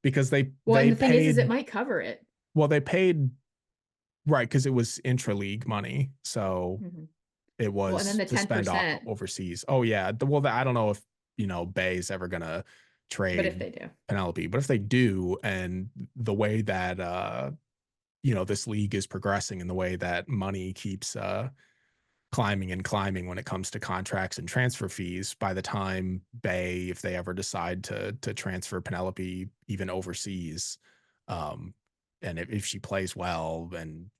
because they Well, and the thing paid is it might cover it. well, they paid right because it was intra-league money. So Mhm. it Well, was and then the to spend 10%. overseas. Oh yeah. I don't know if Bay is ever gonna trade But if they do. Penelope, but if they do, and the way that this league is progressing and the way that money keeps climbing and climbing when it comes to contracts and transfer fees, by the time Bay, if they ever decide to transfer Penelope even overseas, and if she plays well and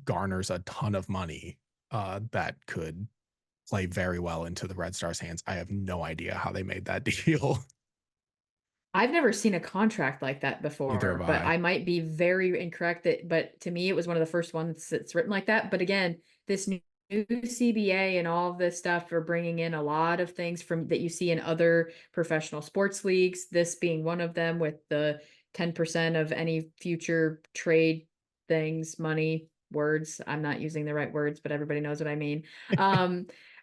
garners a ton of money, that could play very well into the Red Stars' hands. I have no idea how they made that deal. I've never seen a contract like that Neither before, have but I. I might be very incorrect. But to me, it was one of the first ones that's written like that. But again, this new CBA and all of this stuff are bringing in a lot of things from that you see in other professional sports leagues. This being one of them, with the 10% of any future trade things, money, words. I'm not using the right words, but everybody knows what I mean.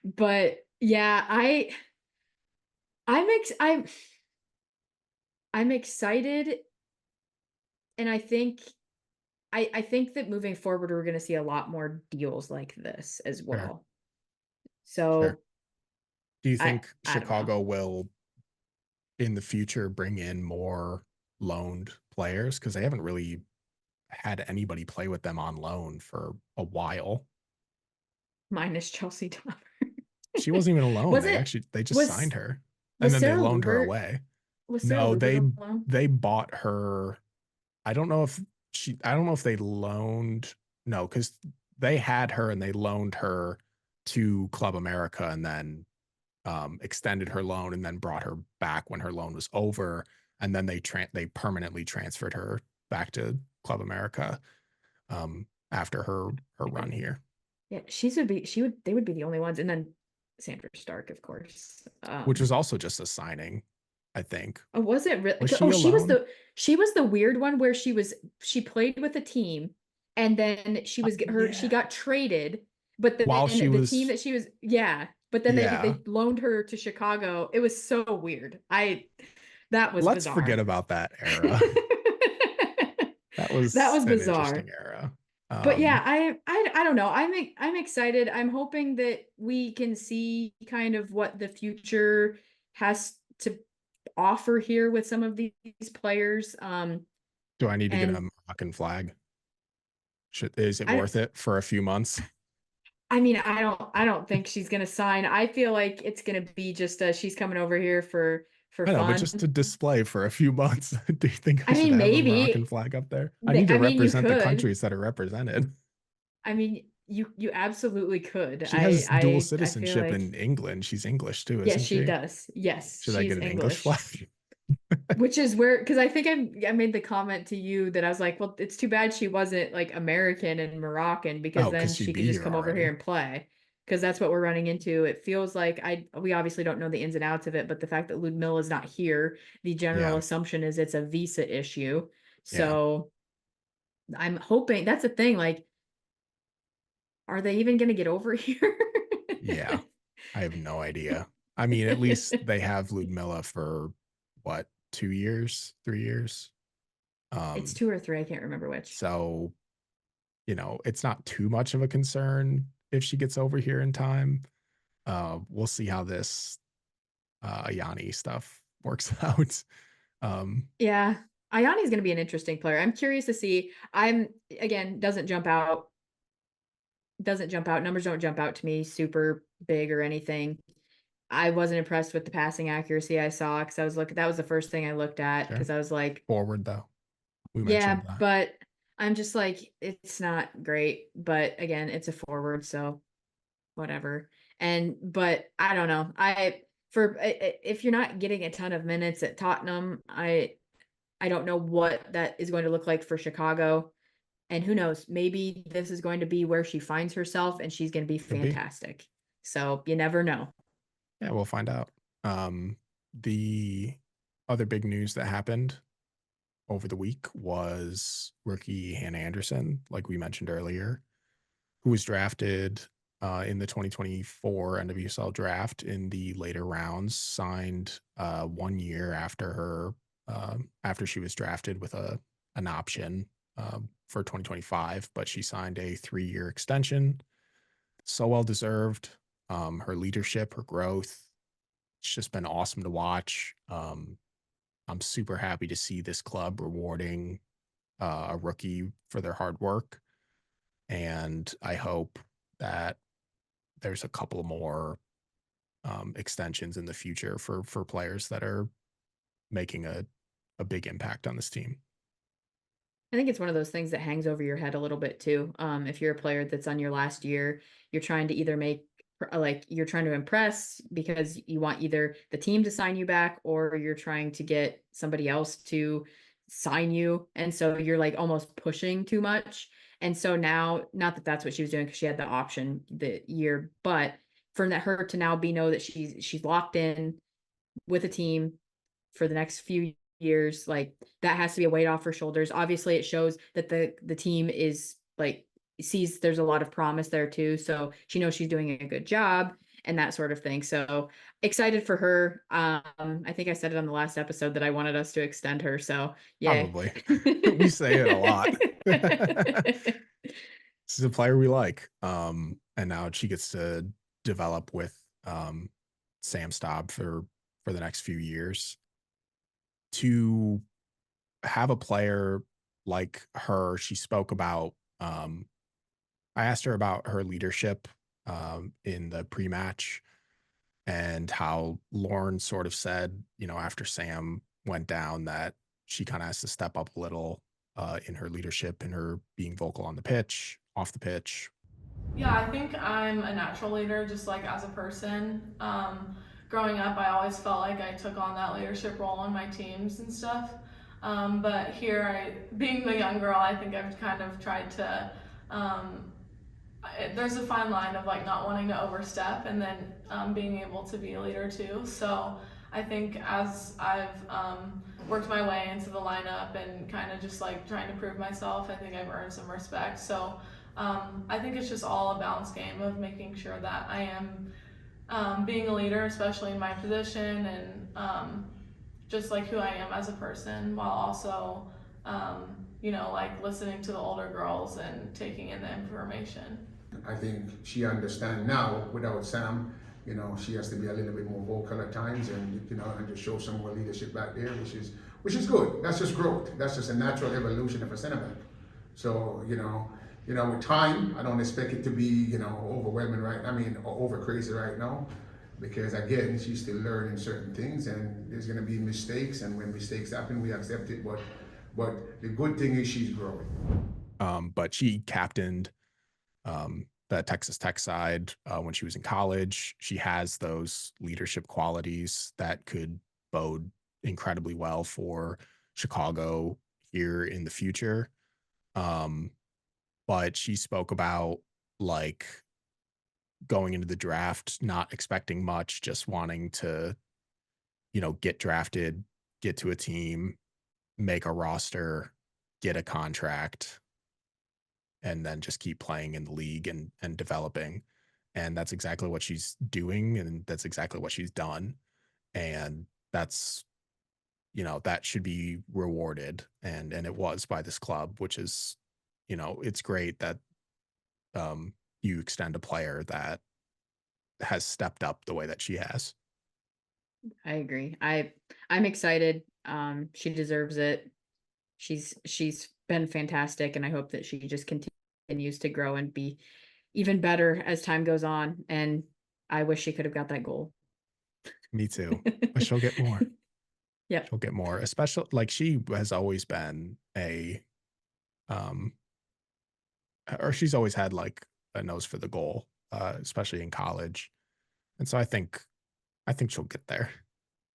But yeah, I'm excited, and I think that moving forward we're going to see a lot more deals like this as well. So Sure. Do you think I don't know. Chicago will in the future bring in more loaned players? Because they haven't really had anybody play with them on loan for a while. Minus Chelsea Dauber. She wasn't even a loan. Was They it? just Was signed her and was then they Sarah loaned her Lubert? away. Was Sarah No, Lubert alone? they bought her. I don't know if they loaned. No, because they had her and they loaned her to Club America and then extended her loan and then brought her back when her loan was over, and then they permanently transferred her back to Club America after her run here. Yeah, they would be the only ones, and then Sandra Stark, of course. Which was also just a signing, I think. Oh, was it really? Was Oh, she she was the weird one where she played with a team, and then she got traded, but then While she the was team that she was but then they loaned her to Chicago. It was so weird. That was Let's bizarre. forget about that era. That was bizarre. an interesting era. But yeah, I don't know. I'm excited. I'm hoping that we can see kind of what the future has to offer here with some of these players. Do I need to get a Moroccan flag? Is it worth it for a few months? I mean, I don't think she's gonna sign. I feel like it's gonna be just she's coming over here for I know, fun. but just to display for a few months. Do you think I mean, should have maybe a Moroccan flag up there? I need to represent the countries that are represented. I mean, You absolutely could. She has dual I feel citizenship like in England. She's English too, yes, isn't she she? does. Yes, Should I she's get an English English. flag? Which is where, because I think I made the comment to you that I was like, well, it's too bad she wasn't like American and Moroccan, because Oh, then because she'd she could be just here come over here already. and play. Because that's what we're running into. It feels like we obviously don't know the ins and outs of it, but the fact that Ludmilla is not here, the general Yeah, assumption is it's a visa issue. yeah, So I'm hoping that's the thing. Like, are they even going to get over here? yeah. I have no idea. I mean, at least they have Ludmilla for what, 2 years, 3 years? It's Um, 2 or 3. I can't remember which. so it's not too much of a concern if she gets over here in time. We'll see how this Ayane stuff works out. Yeah. Ayane is going to be an interesting player. I'm curious to see. Again, doesn't jump out. Numbers don't jump out to me super big or anything. I wasn't impressed with the passing accuracy I saw, because that was the first thing I looked at, Sure. because I was like, Forward though, we yeah, mentioned that. but I'm just like, it's not great. But again, it's a forward, so whatever. But I don't know. If you're not getting a ton of minutes at Tottenham, I don't know what that is going to look like for Chicago. And who knows, maybe this is going to be where she finds herself and she's going to be Could be. fantastic. So you never know. Yeah, we'll find out. The other big news that happened over the week was rookie Hannah Anderson, like we mentioned earlier, who was drafted in the 2024 NWSL draft in the later rounds, signed 1 year after she was drafted with an option for 2025, but she signed a 3-year extension. So well deserved. Her leadership, her growth, it's just been awesome to watch. I'm super happy to see this club rewarding a rookie for their hard work. And I hope that there's a couple more extensions in the future for players that are making a big impact on this team. I think it's one of those things that hangs over your head a little bit too. If you're a player that's on your last year, you're trying to either you're trying to impress because you want either the team to sign you back, or you're trying to get somebody else to sign you. And so you're like almost pushing too much. And so now, not that that's what she was doing because she had the option the year, but for her to now know that she's locked in with a team for the next few years, like that has to be a weight off her shoulders. Obviously it shows that the team is like sees there's a lot of promise there too, so she knows she's doing a good job and that sort of thing. So excited for her. I think I said it on the last episode that I wanted us to extend her, so yay. Probably. We say it a lot. This is a player we like. And now she gets to develop with Sam Staub for the next few years. To have a player like her, she spoke about, I asked her about her leadership in the pre-match, and how Lauren sort of said, after Sam went down, that she kind of has to step up a little in her leadership and her being vocal on the pitch, off the pitch. Yeah, I think I'm a natural leader, just like as a person. Growing up, I always felt like I took on that leadership role in my teams and stuff. But here, being the young girl, I think I've kind of tried to. There's a fine line of like not wanting to overstep and then being able to be a leader too. So I think as I've worked my way into the lineup and kind of just like trying to prove myself, I think I've earned some respect. So I think it's just all a balance game of making sure that I am being a leader, especially in my position, and just like who I am as a person, while also like listening to the older girls and taking in the information. I think she understands now, without Sam, she has to be a little bit more vocal at times, and and just show some more leadership back there, which is good. That's just growth. That's just a natural evolution of a center back. So with time, I don't expect it to be overwhelming or over crazy right now, because again, she's still learning certain things, and there's going to be mistakes, and when mistakes happen, we accept it. But the good thing is she's growing. But she captained the Texas Tech side when she was in college. She has those leadership qualities that could bode incredibly well for Chicago here in the future. But she spoke about like going into the draft, not expecting much, just wanting to, get drafted, get to a team, make a roster, get a contract, and then just keep playing in the league and developing. And that's exactly what she's doing, and that's exactly what she's done. And that's, that should be rewarded. And it was by this club, which is, it's great that you extend a player that has stepped up the way that she has. I agree. I'm excited. She deserves it. She's been fantastic, and I hope that she just continues to grow and be even better as time goes on. And I wish she could have got that goal. Me too. But she'll get more. Yep. She'll get more. Especially like she has always been or she's always had like a nose for the goal, especially in college. And so I think she'll get there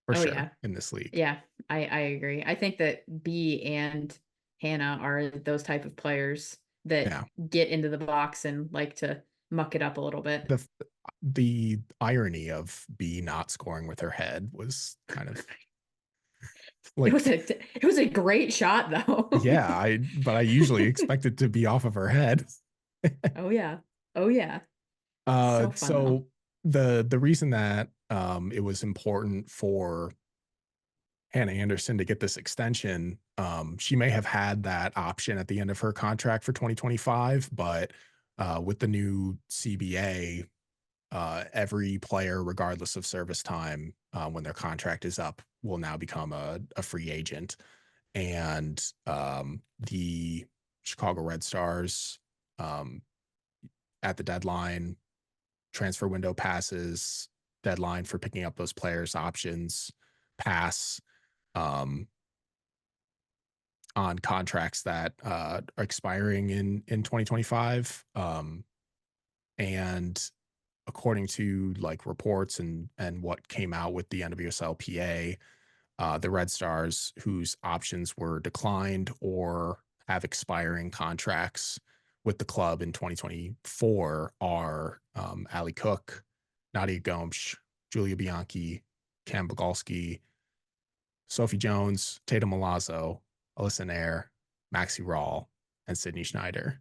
for Oh sure yeah. in this league. Yeah, I agree. I think that B and Hannah are those type of players that Yeah. get into the box and like to muck it up a little bit. The irony of B not scoring with her head was kind of like it was a great shot though. yeah, but I usually expect it to be off of her head. Oh yeah. Oh yeah. So fun So the reason that it was important for Hannah Anderson to get this extension, she may have had that option at the end of her contract for 2025, but with the new CBA, every player, regardless of service time, when their contract is up, will now become a free agent. And the Chicago Red Stars, at the deadline, transfer window passes, deadline for picking up those players' options pass on contracts that are expiring in 2025. And according to like reports and what came out with the NWSLPA, the Red Stars whose options were declined or have expiring contracts with the club in 2024 are Ali Cook, Nadia Gomes, Julia Bianchi, Cam Bogalski, Sophie Jones, Tatum Milazzo, Alyssa Nair, Maxi Rawl, and Sydney Schneider.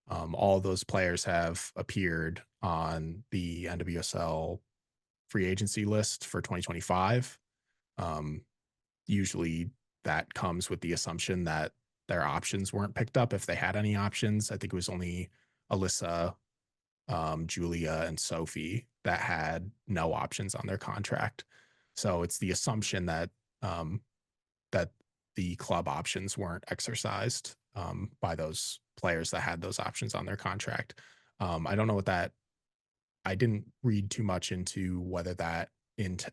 All of those players have appeared on the NWSL free agency list for 2025. Usually that comes with the assumption that their options weren't picked up if they had any options. I think it was only Alyssa, Julia, and Sophie that had no options on their contract. So it's the assumption that that the club options weren't exercised by those players that had those options on their contract. I don't know what that. I didn't read too much into whether that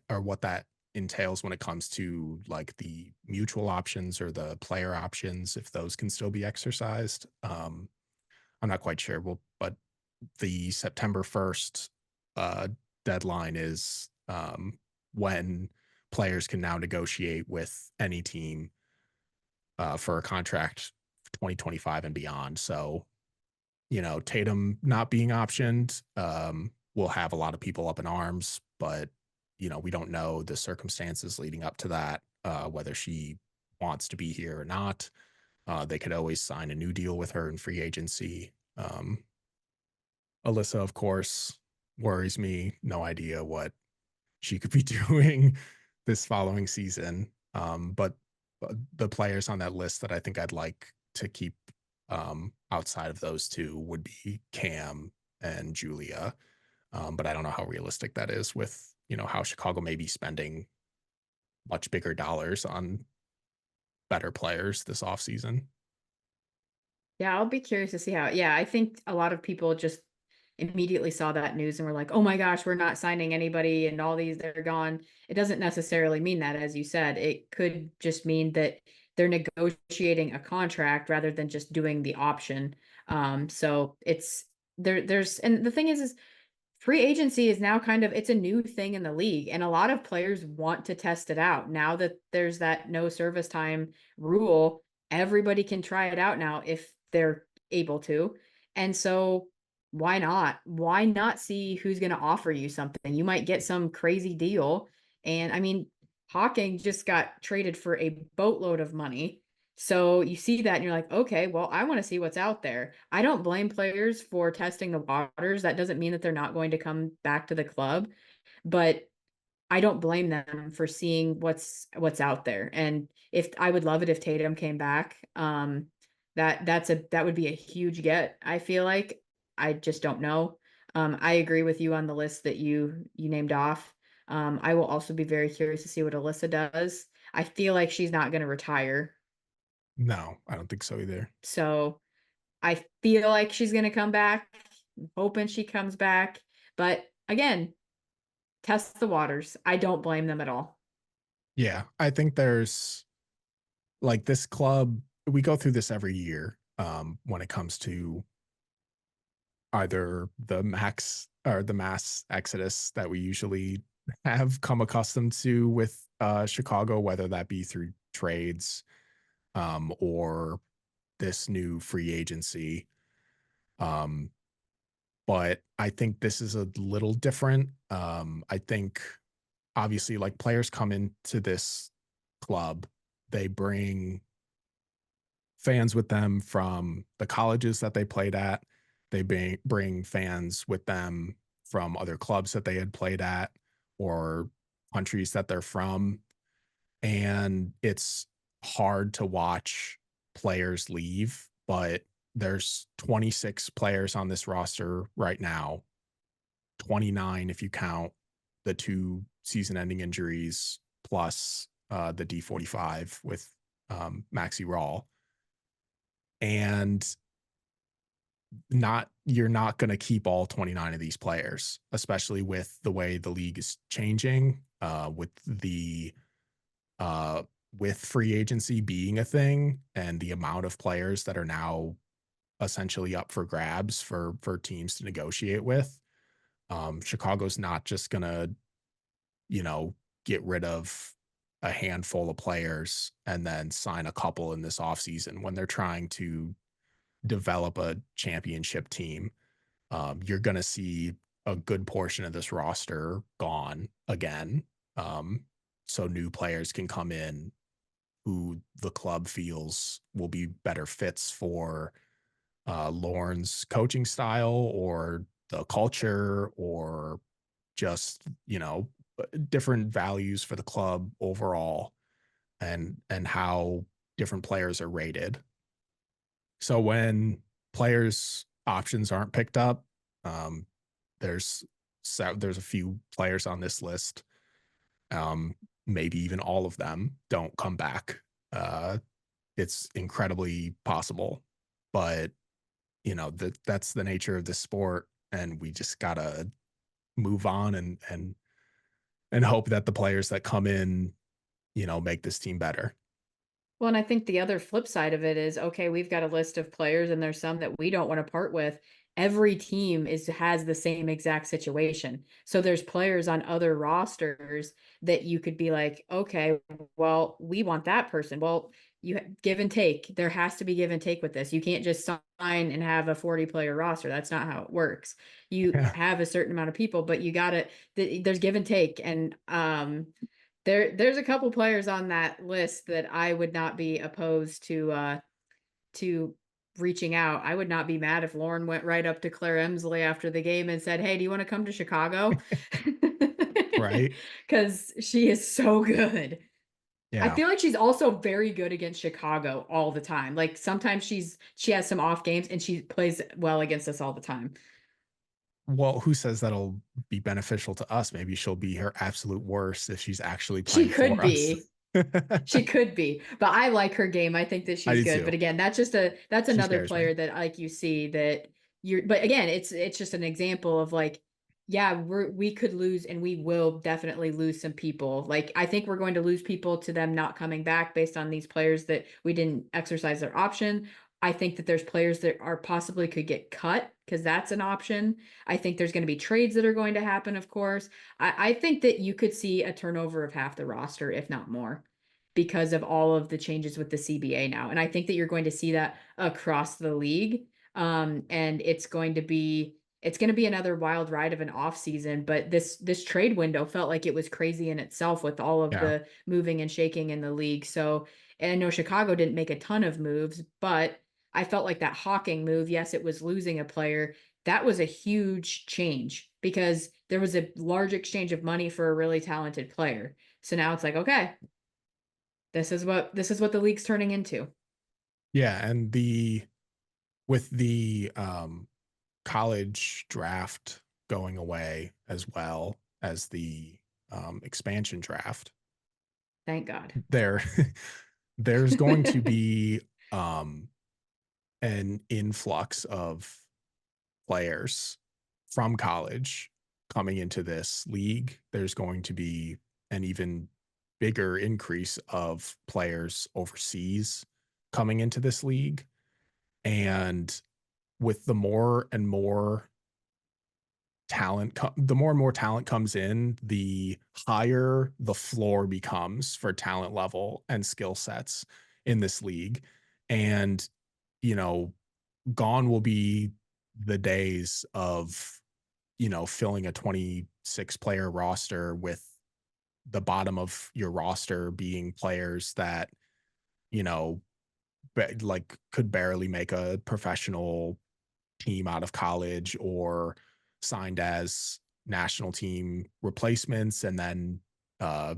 or what that entails when it comes to like the mutual options or the player options, if those can still be exercised. I'm not quite sure. Well, but the September 1st deadline is when players can now negotiate with any team for a contract for 2025 and beyond. So, Tatum not being optioned will have a lot of people up in arms, but, we don't know the circumstances leading up to that, whether she wants to be here or not. They could always sign a new deal with her in free agency. Alyssa, of course, worries me. No idea what she could be doing this following season. But the players on that list that I think I'd like to keep outside of those two would be Cam and Julia. But I don't know how realistic that is with, how Chicago may be spending much bigger dollars on better players this offseason. Yeah, I'll be curious to see how. Yeah, I think a lot of people just immediately saw that news and were like, "Oh my gosh, we're not signing anybody and all these they're gone." It doesn't necessarily mean that, as you said. It could just mean that they're negotiating a contract rather than just doing the option. So it's there's, and the thing is free agency is now kind of, it's a new thing in the league, and a lot of players want to test it out. Now that there's that no service time rule, everybody can try it out now if they're able to. And so why not? Why not see who's going to offer you something? You might get some crazy deal. And I mean, Hawking just got traded for a boatload of money. So you see that and you're like, okay, well, I want to see what's out there. I don't blame players for testing the waters. That doesn't mean that they're not going to come back to the club, but I don't blame them for seeing what's out there. And if I would love it if Tatum came back, that would be a huge get. I feel like I just don't know. I agree with you on the list that you named off. I will also be very curious to see what Alyssa does. I feel like she's not going to retire. No, I don't think so either. So I feel like she's going to come back. I'm hoping she comes back. But again, test the waters. I don't blame them at all. Yeah, I think there's like this club, we go through this every year when it comes to either the max or the mass exodus that we usually have come accustomed to with Chicago, whether that be through trades or this new free agency. But I think this is a little different. I think obviously like players come into this club, they bring fans with them from the colleges that they played at. They bring fans with them from other clubs that they had played at or countries that they're from. And it's hard to watch players leave, but there's 26 players on this roster right now, 29 if you count the 2 season-ending injuries plus the D45 with Maxi Rawl. And you're not going to keep all 29 of these players, especially with the way the league is changing, with free agency being a thing and the amount of players that are now essentially up for grabs for teams to negotiate with. Chicago's not just gonna, get rid of a handful of players and then sign a couple in this offseason when they're trying to develop a championship team. You're gonna see a good portion of this roster gone again. So new players can come in who the club feels will be better fits for Lorne's coaching style or the culture or just, different values for the club overall and how different players are rated. So when players options aren't picked up, there's a few players on this list, maybe even all of them don't come back. It's incredibly possible, but that's the nature of this sport, and we just gotta move on and hope that the players that come in, make this team better. Well, and I think the other flip side of it is, okay, we've got a list of players and there's some that we don't want to part with. Every team has the same exact situation. So there's players on other rosters that you could be like, okay, well, we want that person. Well, you give and take. There has to be give and take with this. You can't just sign and have a 40-player roster. That's not how it works. You have a certain amount of people, but you got to, there's give and take. And there's a couple players on that list that I would not be opposed to reaching out. I would not be mad if Lorne went right up to Claire Emsley after the game and said, "Hey, do you want to come to Chicago?" Right? Because she is so good. Yeah. I feel like she's also very good against Chicago all the time. Like sometimes she has some off games and she plays well against us all the time. Well, who says that'll be beneficial to us? Maybe she'll be her absolute worst if she's actually She playing could for be. us. She could be, but I like her game. I think that she's good. too. But again, that's another scares player me. that like you see that but again, it's just an example of like, yeah, we could lose and we will definitely lose some people. Like I think we're going to lose people to them not coming back based on these players that we didn't exercise their option. I think that there's players that are possibly could get cut because that's an option. I think there's going to be trades that are going to happen, of course. I think that you could see a turnover of half the roster, if not more, because of all of the changes with the CBA now. And I think that you're going to see that across the league. And it's going to be another wild ride of an off season, but this trade window felt like it was crazy in itself with all of Yeah. the moving and shaking in the league. So, and I know Chicago didn't make a ton of moves, but I felt like that Hocking move, yes, it was losing a player. That was a huge change because there was a large exchange of money for a really talented player. So now it's like, okay, this is what the league's turning into. Yeah, and with the college draft going away as well as the expansion draft, Thank God. there's going to be an influx of players from college coming into this league. There's going to be an even bigger increase of players overseas coming into this league. And with the more and more the more and more talent comes in, the higher the floor becomes for talent level and skill sets in this league. And, you know, gone will be the days of, filling a 26 player roster with the bottom of your roster being players that, you know, like could barely make a professional team out of college or signed as national team replacements and then uh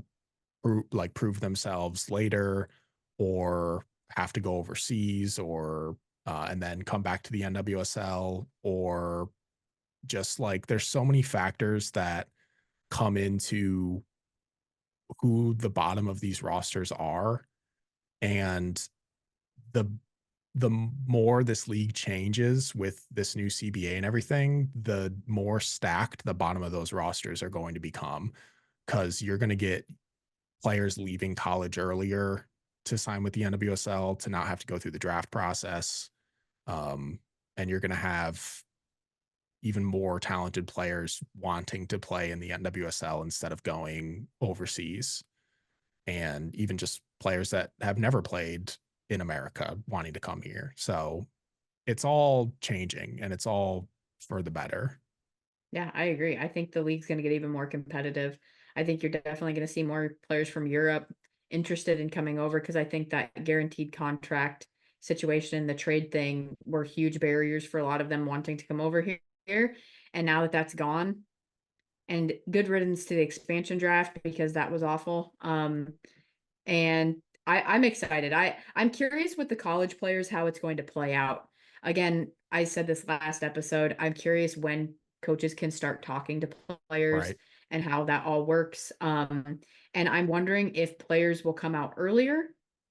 prove themselves later or have to go overseas or and then come back to the NWSL or just like there's so many factors that come into who the bottom of these rosters are and the the more this league changes with this new CBA and everything, the more stacked the bottom of those rosters are going to become because you're going to get players leaving college earlier to sign with the NWSL to not have to go through the draft process. And you're going to have even more talented players wanting to play in the NWSL instead of going overseas. And even just players that have never played in America wanting to come here. So it's all changing and it's all for the better. Yeah, I agree. I think the league's going to get even more competitive. I think you're definitely going to see more players from Europe interested in coming over because I think that guaranteed contract situation, the trade thing, were huge barriers for a lot of them wanting to come over here. And now that that's gone, and good riddance to the expansion draft because that was awful. And I'm excited. I'm curious with the college players how it's going to play out. Again, I said this last episode. I'm curious when coaches can start talking to players Right. and how that all works. And I'm wondering if players will come out earlier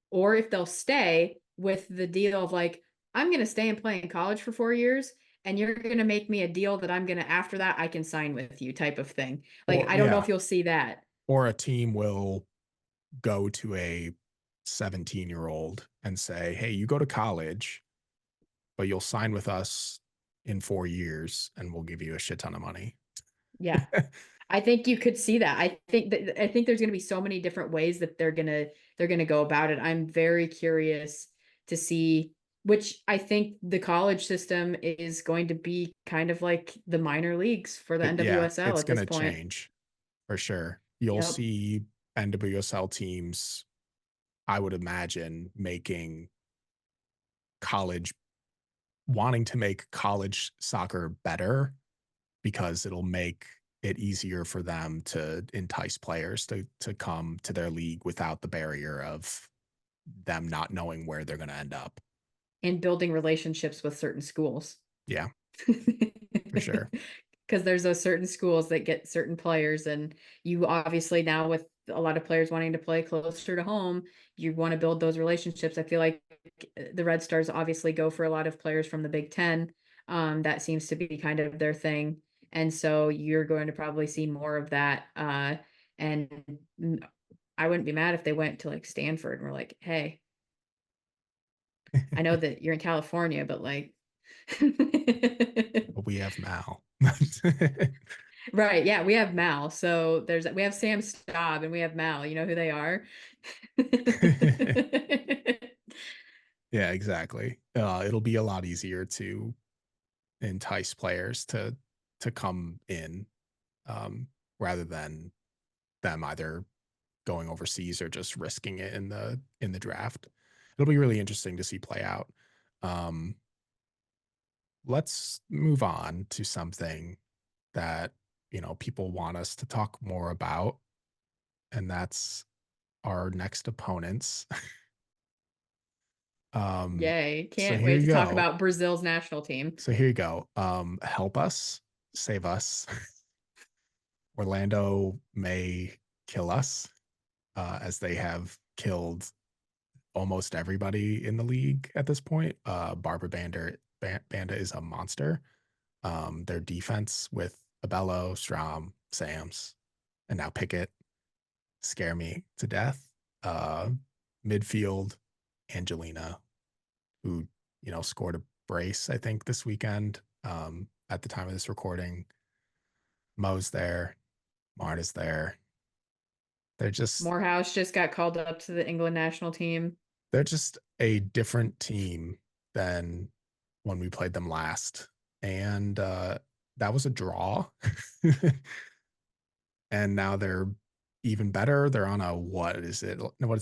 or if they'll stay with the deal of like, I'm going to stay and play in college for 4 years and you're going to make me a deal that I'm going to, after that, I can sign with you type of thing. Like, Or I don't know yeah. if you'll see that. Or a team will go to a 17-year-old and say, hey, you go to college, but you'll sign with us in 4 years and we'll give you a shit ton of money. Yeah. I think you could see that. I think there's going to be so many different ways that they're going to go about it. I'm very curious to see, which I think the college system is going to be kind of like the minor leagues for the Yeah, NWSL it's at going this to point. change for sure. You'll Yep. see NWSL teams, I would imagine, making college, wanting to make college soccer better because it'll make it easier for them to entice players to come to their league without the barrier of them not knowing where they're going to end up. And building relationships with certain schools. Yeah, for sure. Because there's those certain schools that get certain players, and you obviously now with a lot of players wanting to play closer to home, you want to build those relationships. I feel like the Red Stars obviously go for a lot of players from the Big Ten. That seems to be kind of their thing, and so you're going to probably see more of that. And I wouldn't be mad if they went to like Stanford and were like, "Hey, I know that you're in California, but like, But we have Mal. right? Yeah, we have Mal. So we have Sam Staub and we have Mal. You know who they are? Yeah, exactly. It'll be a lot easier to entice players to come in, rather than them either going overseas or just risking it in the draft. It'll be really interesting to see play out. Um, let's move on to something that people want us to talk more about, and that's our next opponents. Yay. So Can't here wait you to talk go. about Brazil's national team. So here you go. Help us, save us. Orlando may kill us, as they have killed almost everybody in the league at this point. Barbara Banda is a monster. Their defense with Abello, Strom, Sams, and now Pickett scare me to death. Midfield, Angelina, who scored a brace, I think, this weekend. At the time of this recording, Mo's there, Marta's there. Morehouse just got called up to the England national team. They're just a different team than when we played them last, and that was a draw. And now they're even better. They're on a what is it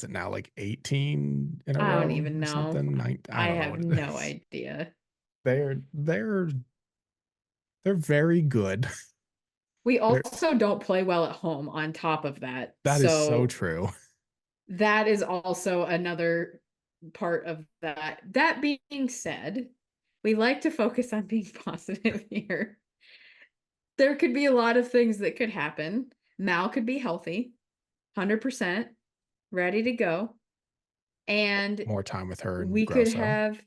now, like 18 in a I don't row even or know. something? I I don't know have what it no is. idea. They're very good. We They're, also don't play well at home on top of that. that is so So true. that is also another part of that. That being said, we like to focus on being positive here. There could be a lot of things that could happen. Mal could be healthy, 100%, ready to go. And More time with her and we could Grosso. have,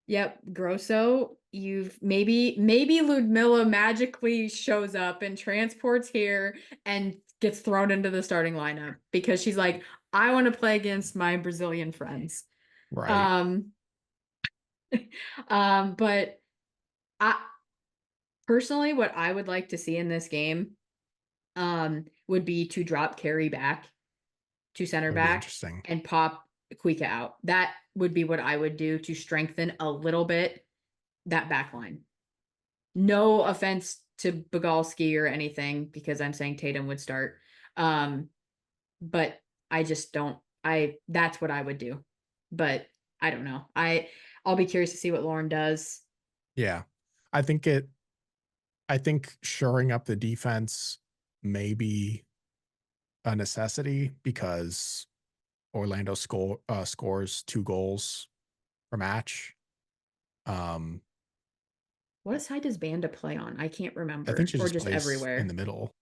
yep, Grosso. You've maybe Ludmilla magically shows up and transports here and gets thrown into the starting lineup because she's like, I want to play against my Brazilian friends. Right. But I personally, what I would like to see in this game, would be to drop Carrie back to center That'd be back interesting. and pop Kuika out. That would be what I would do to strengthen a little bit that back line. No offense to Bogalski or anything, because I'm saying Tatum would start. But I just don't. That's what I would do. But I don't know. I'll be curious to see what Lauren does. Yeah. I think shoring up the defense may be a necessity because Orlando scores 2 goals per match. What side does Banda play on? I can't remember. I think she or just just plays everywhere in the middle.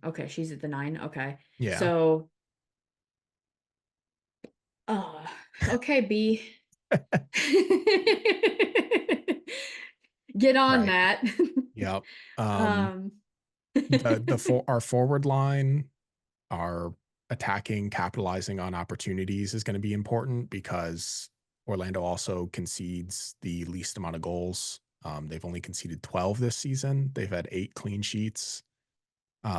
Okay, she's at the 9. Okay. Yeah. So okay, B. Get on Right. that. Yep. um Our forward line, our attacking, capitalizing on opportunities is going to be important because Orlando also concedes the least amount of goals. They've only conceded 12 this season. They've had 8 clean sheets.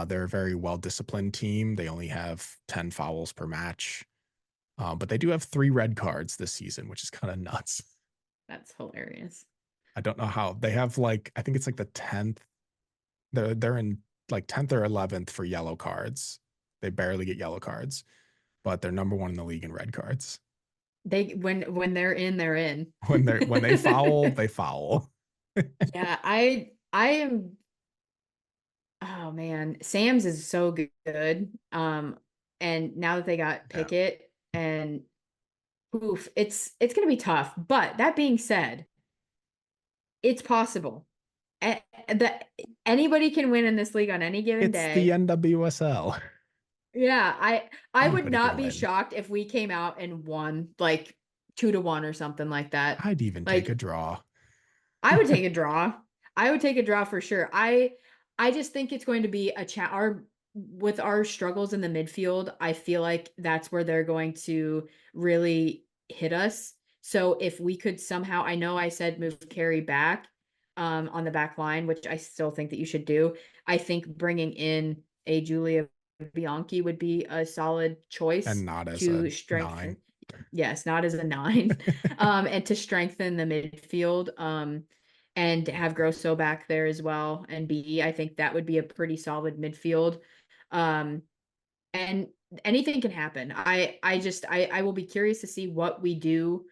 They're a very well-disciplined team. They only have 10 fouls per match. But they do have 3 red cards this season, which is kind of nuts. That's hilarious. I don't know how. They have I think it's like the 10th. They're in like 10th or 11th for yellow cards. They barely get yellow cards, but they're number 1 in the league in red cards. They when they're in, they're in. When they foul, they foul. Yeah, I am. Oh man, Sam's is so good. And now that they got Pickett and oof, it's gonna be tough. But that being said, it's possible. That anybody can win in this league on any given It's day. the NWSL. Yeah, I would Anybody not can be win. shocked if we came out and won like 2-1 or something like that. I'd even take a draw. I would take a draw. I would take a draw for sure. I just think it's going to be a with our struggles in the midfield. I feel like that's where they're going to really hit us. So if we could somehow, I know I said move Carrie back on the back line, which I still think that you should do. I think bringing in a Julia Bianchi would be a solid choice And not as to a strengthen. 9. Yes, not as a 9. And to strengthen the midfield. And have Grosso back there as well. And B, I think that would be a pretty solid midfield. And anything can happen. I will be curious to see what we do,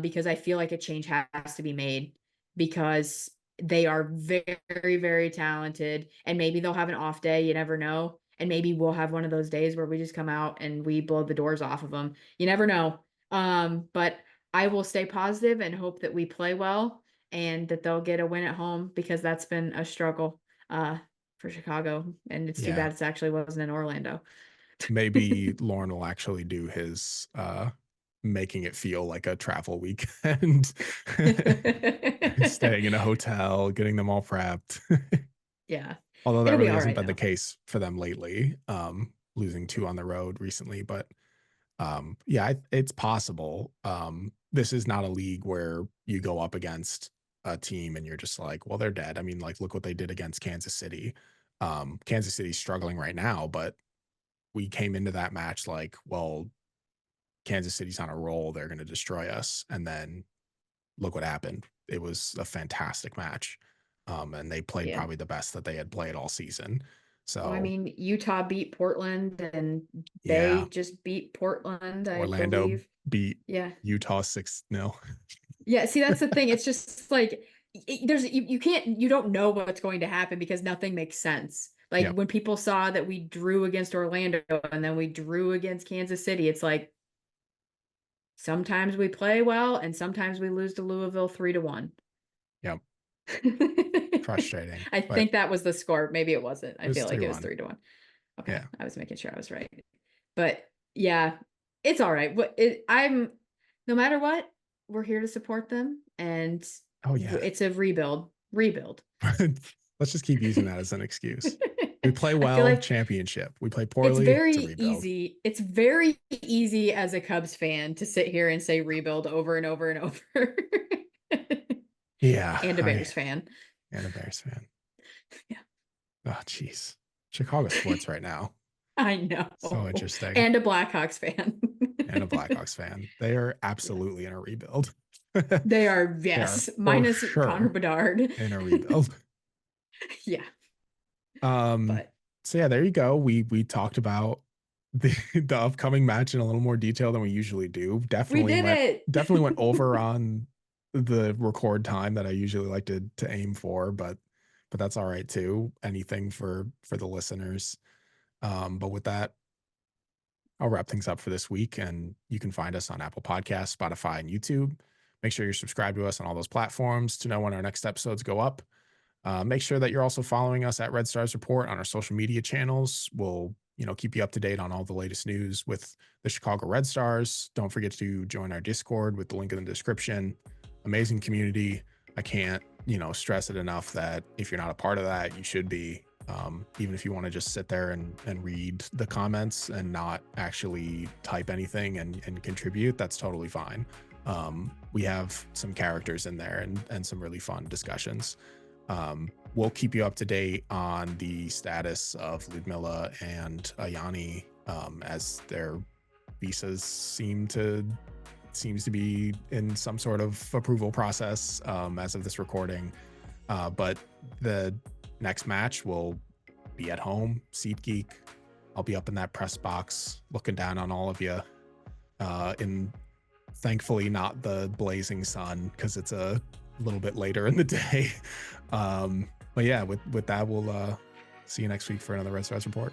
because I feel like a change has to be made, because they are very, very talented, and maybe they'll have an off day. You never know. And maybe we'll have one of those days where we just come out and we blow the doors off of them. You never know. But I will stay positive and hope that we play well and that they'll get a win at home, because that's been a struggle for Chicago. And it's too bad it actually wasn't in Orlando. Maybe Lauren will actually do his making it feel like a travel weekend. Staying in a hotel, getting them all prepped. Yeah. Although that It'll be really all hasn't right been the now. case for them lately, losing 2 on the road recently. But yeah, it's possible. This is not a league where you go up against a team and you're just like, well, they're dead. I mean, like, look what they did against Kansas City. Kansas City's struggling right now, but we came into that match like, well, Kansas City's on a roll. They're going to destroy us. And then look what happened. It was a fantastic match. And they played Yeah. probably the best that they had played all season. So, Well, I mean, Utah beat Portland and yeah, they just beat Portland, I Orlando believe. beat Yeah. Utah 6-0. Yeah. See, that's the thing. It's just like, you don't know what's going to happen because nothing makes sense. Like Yep. when people saw that we drew against Orlando and then we drew against Kansas City, it's like, sometimes we play well and sometimes we lose to Louisville 3-1. Yep. Frustrating. I but think that was the score. Maybe it wasn't. I was feel like it was 3-1. 3-1. Okay. Yeah. I was making sure I was right. But yeah, it's all right. No matter what, we're here to support them. And Oh, yeah. it's a rebuild. Let's just keep using that as an excuse. We play I well, feel like championship. We play it's poorly, very it's a rebuild. easy. It's very easy as a Cubs fan to sit here and say rebuild over and over and over. Yeah. And a Bears fan. And a Bears fan. Yeah. Oh, jeez. Chicago sports right now. I know. So interesting. And a Blackhawks fan. And a Blackhawks fan. They are absolutely in a rebuild. They are, yes. They are Minus sure Connor Bedard. in a rebuild. Yeah. But so yeah, there you go. We talked about the upcoming match in a little more detail than we usually do. Definitely went over on the record time that I usually like to aim for, but that's all right too. Anything for the listeners. But with that, I'll wrap things up for this week, and you can find us on Apple Podcasts, Spotify, and YouTube. Make sure you're subscribed to us on all those platforms to know when our next episodes go up. Make sure that you're also following us at Red Stars Report on our social media channels. We'll, keep you up to date on all the latest news with the Chicago Red Stars. Don't forget to join our Discord with the link in the description. Amazing community. I can't, stress it enough that if you're not a part of that, you should be. Even if you want to just sit there and read the comments and not actually type anything and contribute, that's totally fine. We have some characters in there and some really fun discussions. We'll keep you up to date on the status of Ludmila and Ayane as their visas seems to be in some sort of approval process as of this recording. But the next match will be at home, SeatGeek. I'll be up in that press box looking down on all of you in thankfully not the blazing sun because it's a little bit later in the day. But yeah, with that, we'll see you next week for another Red Stars Report.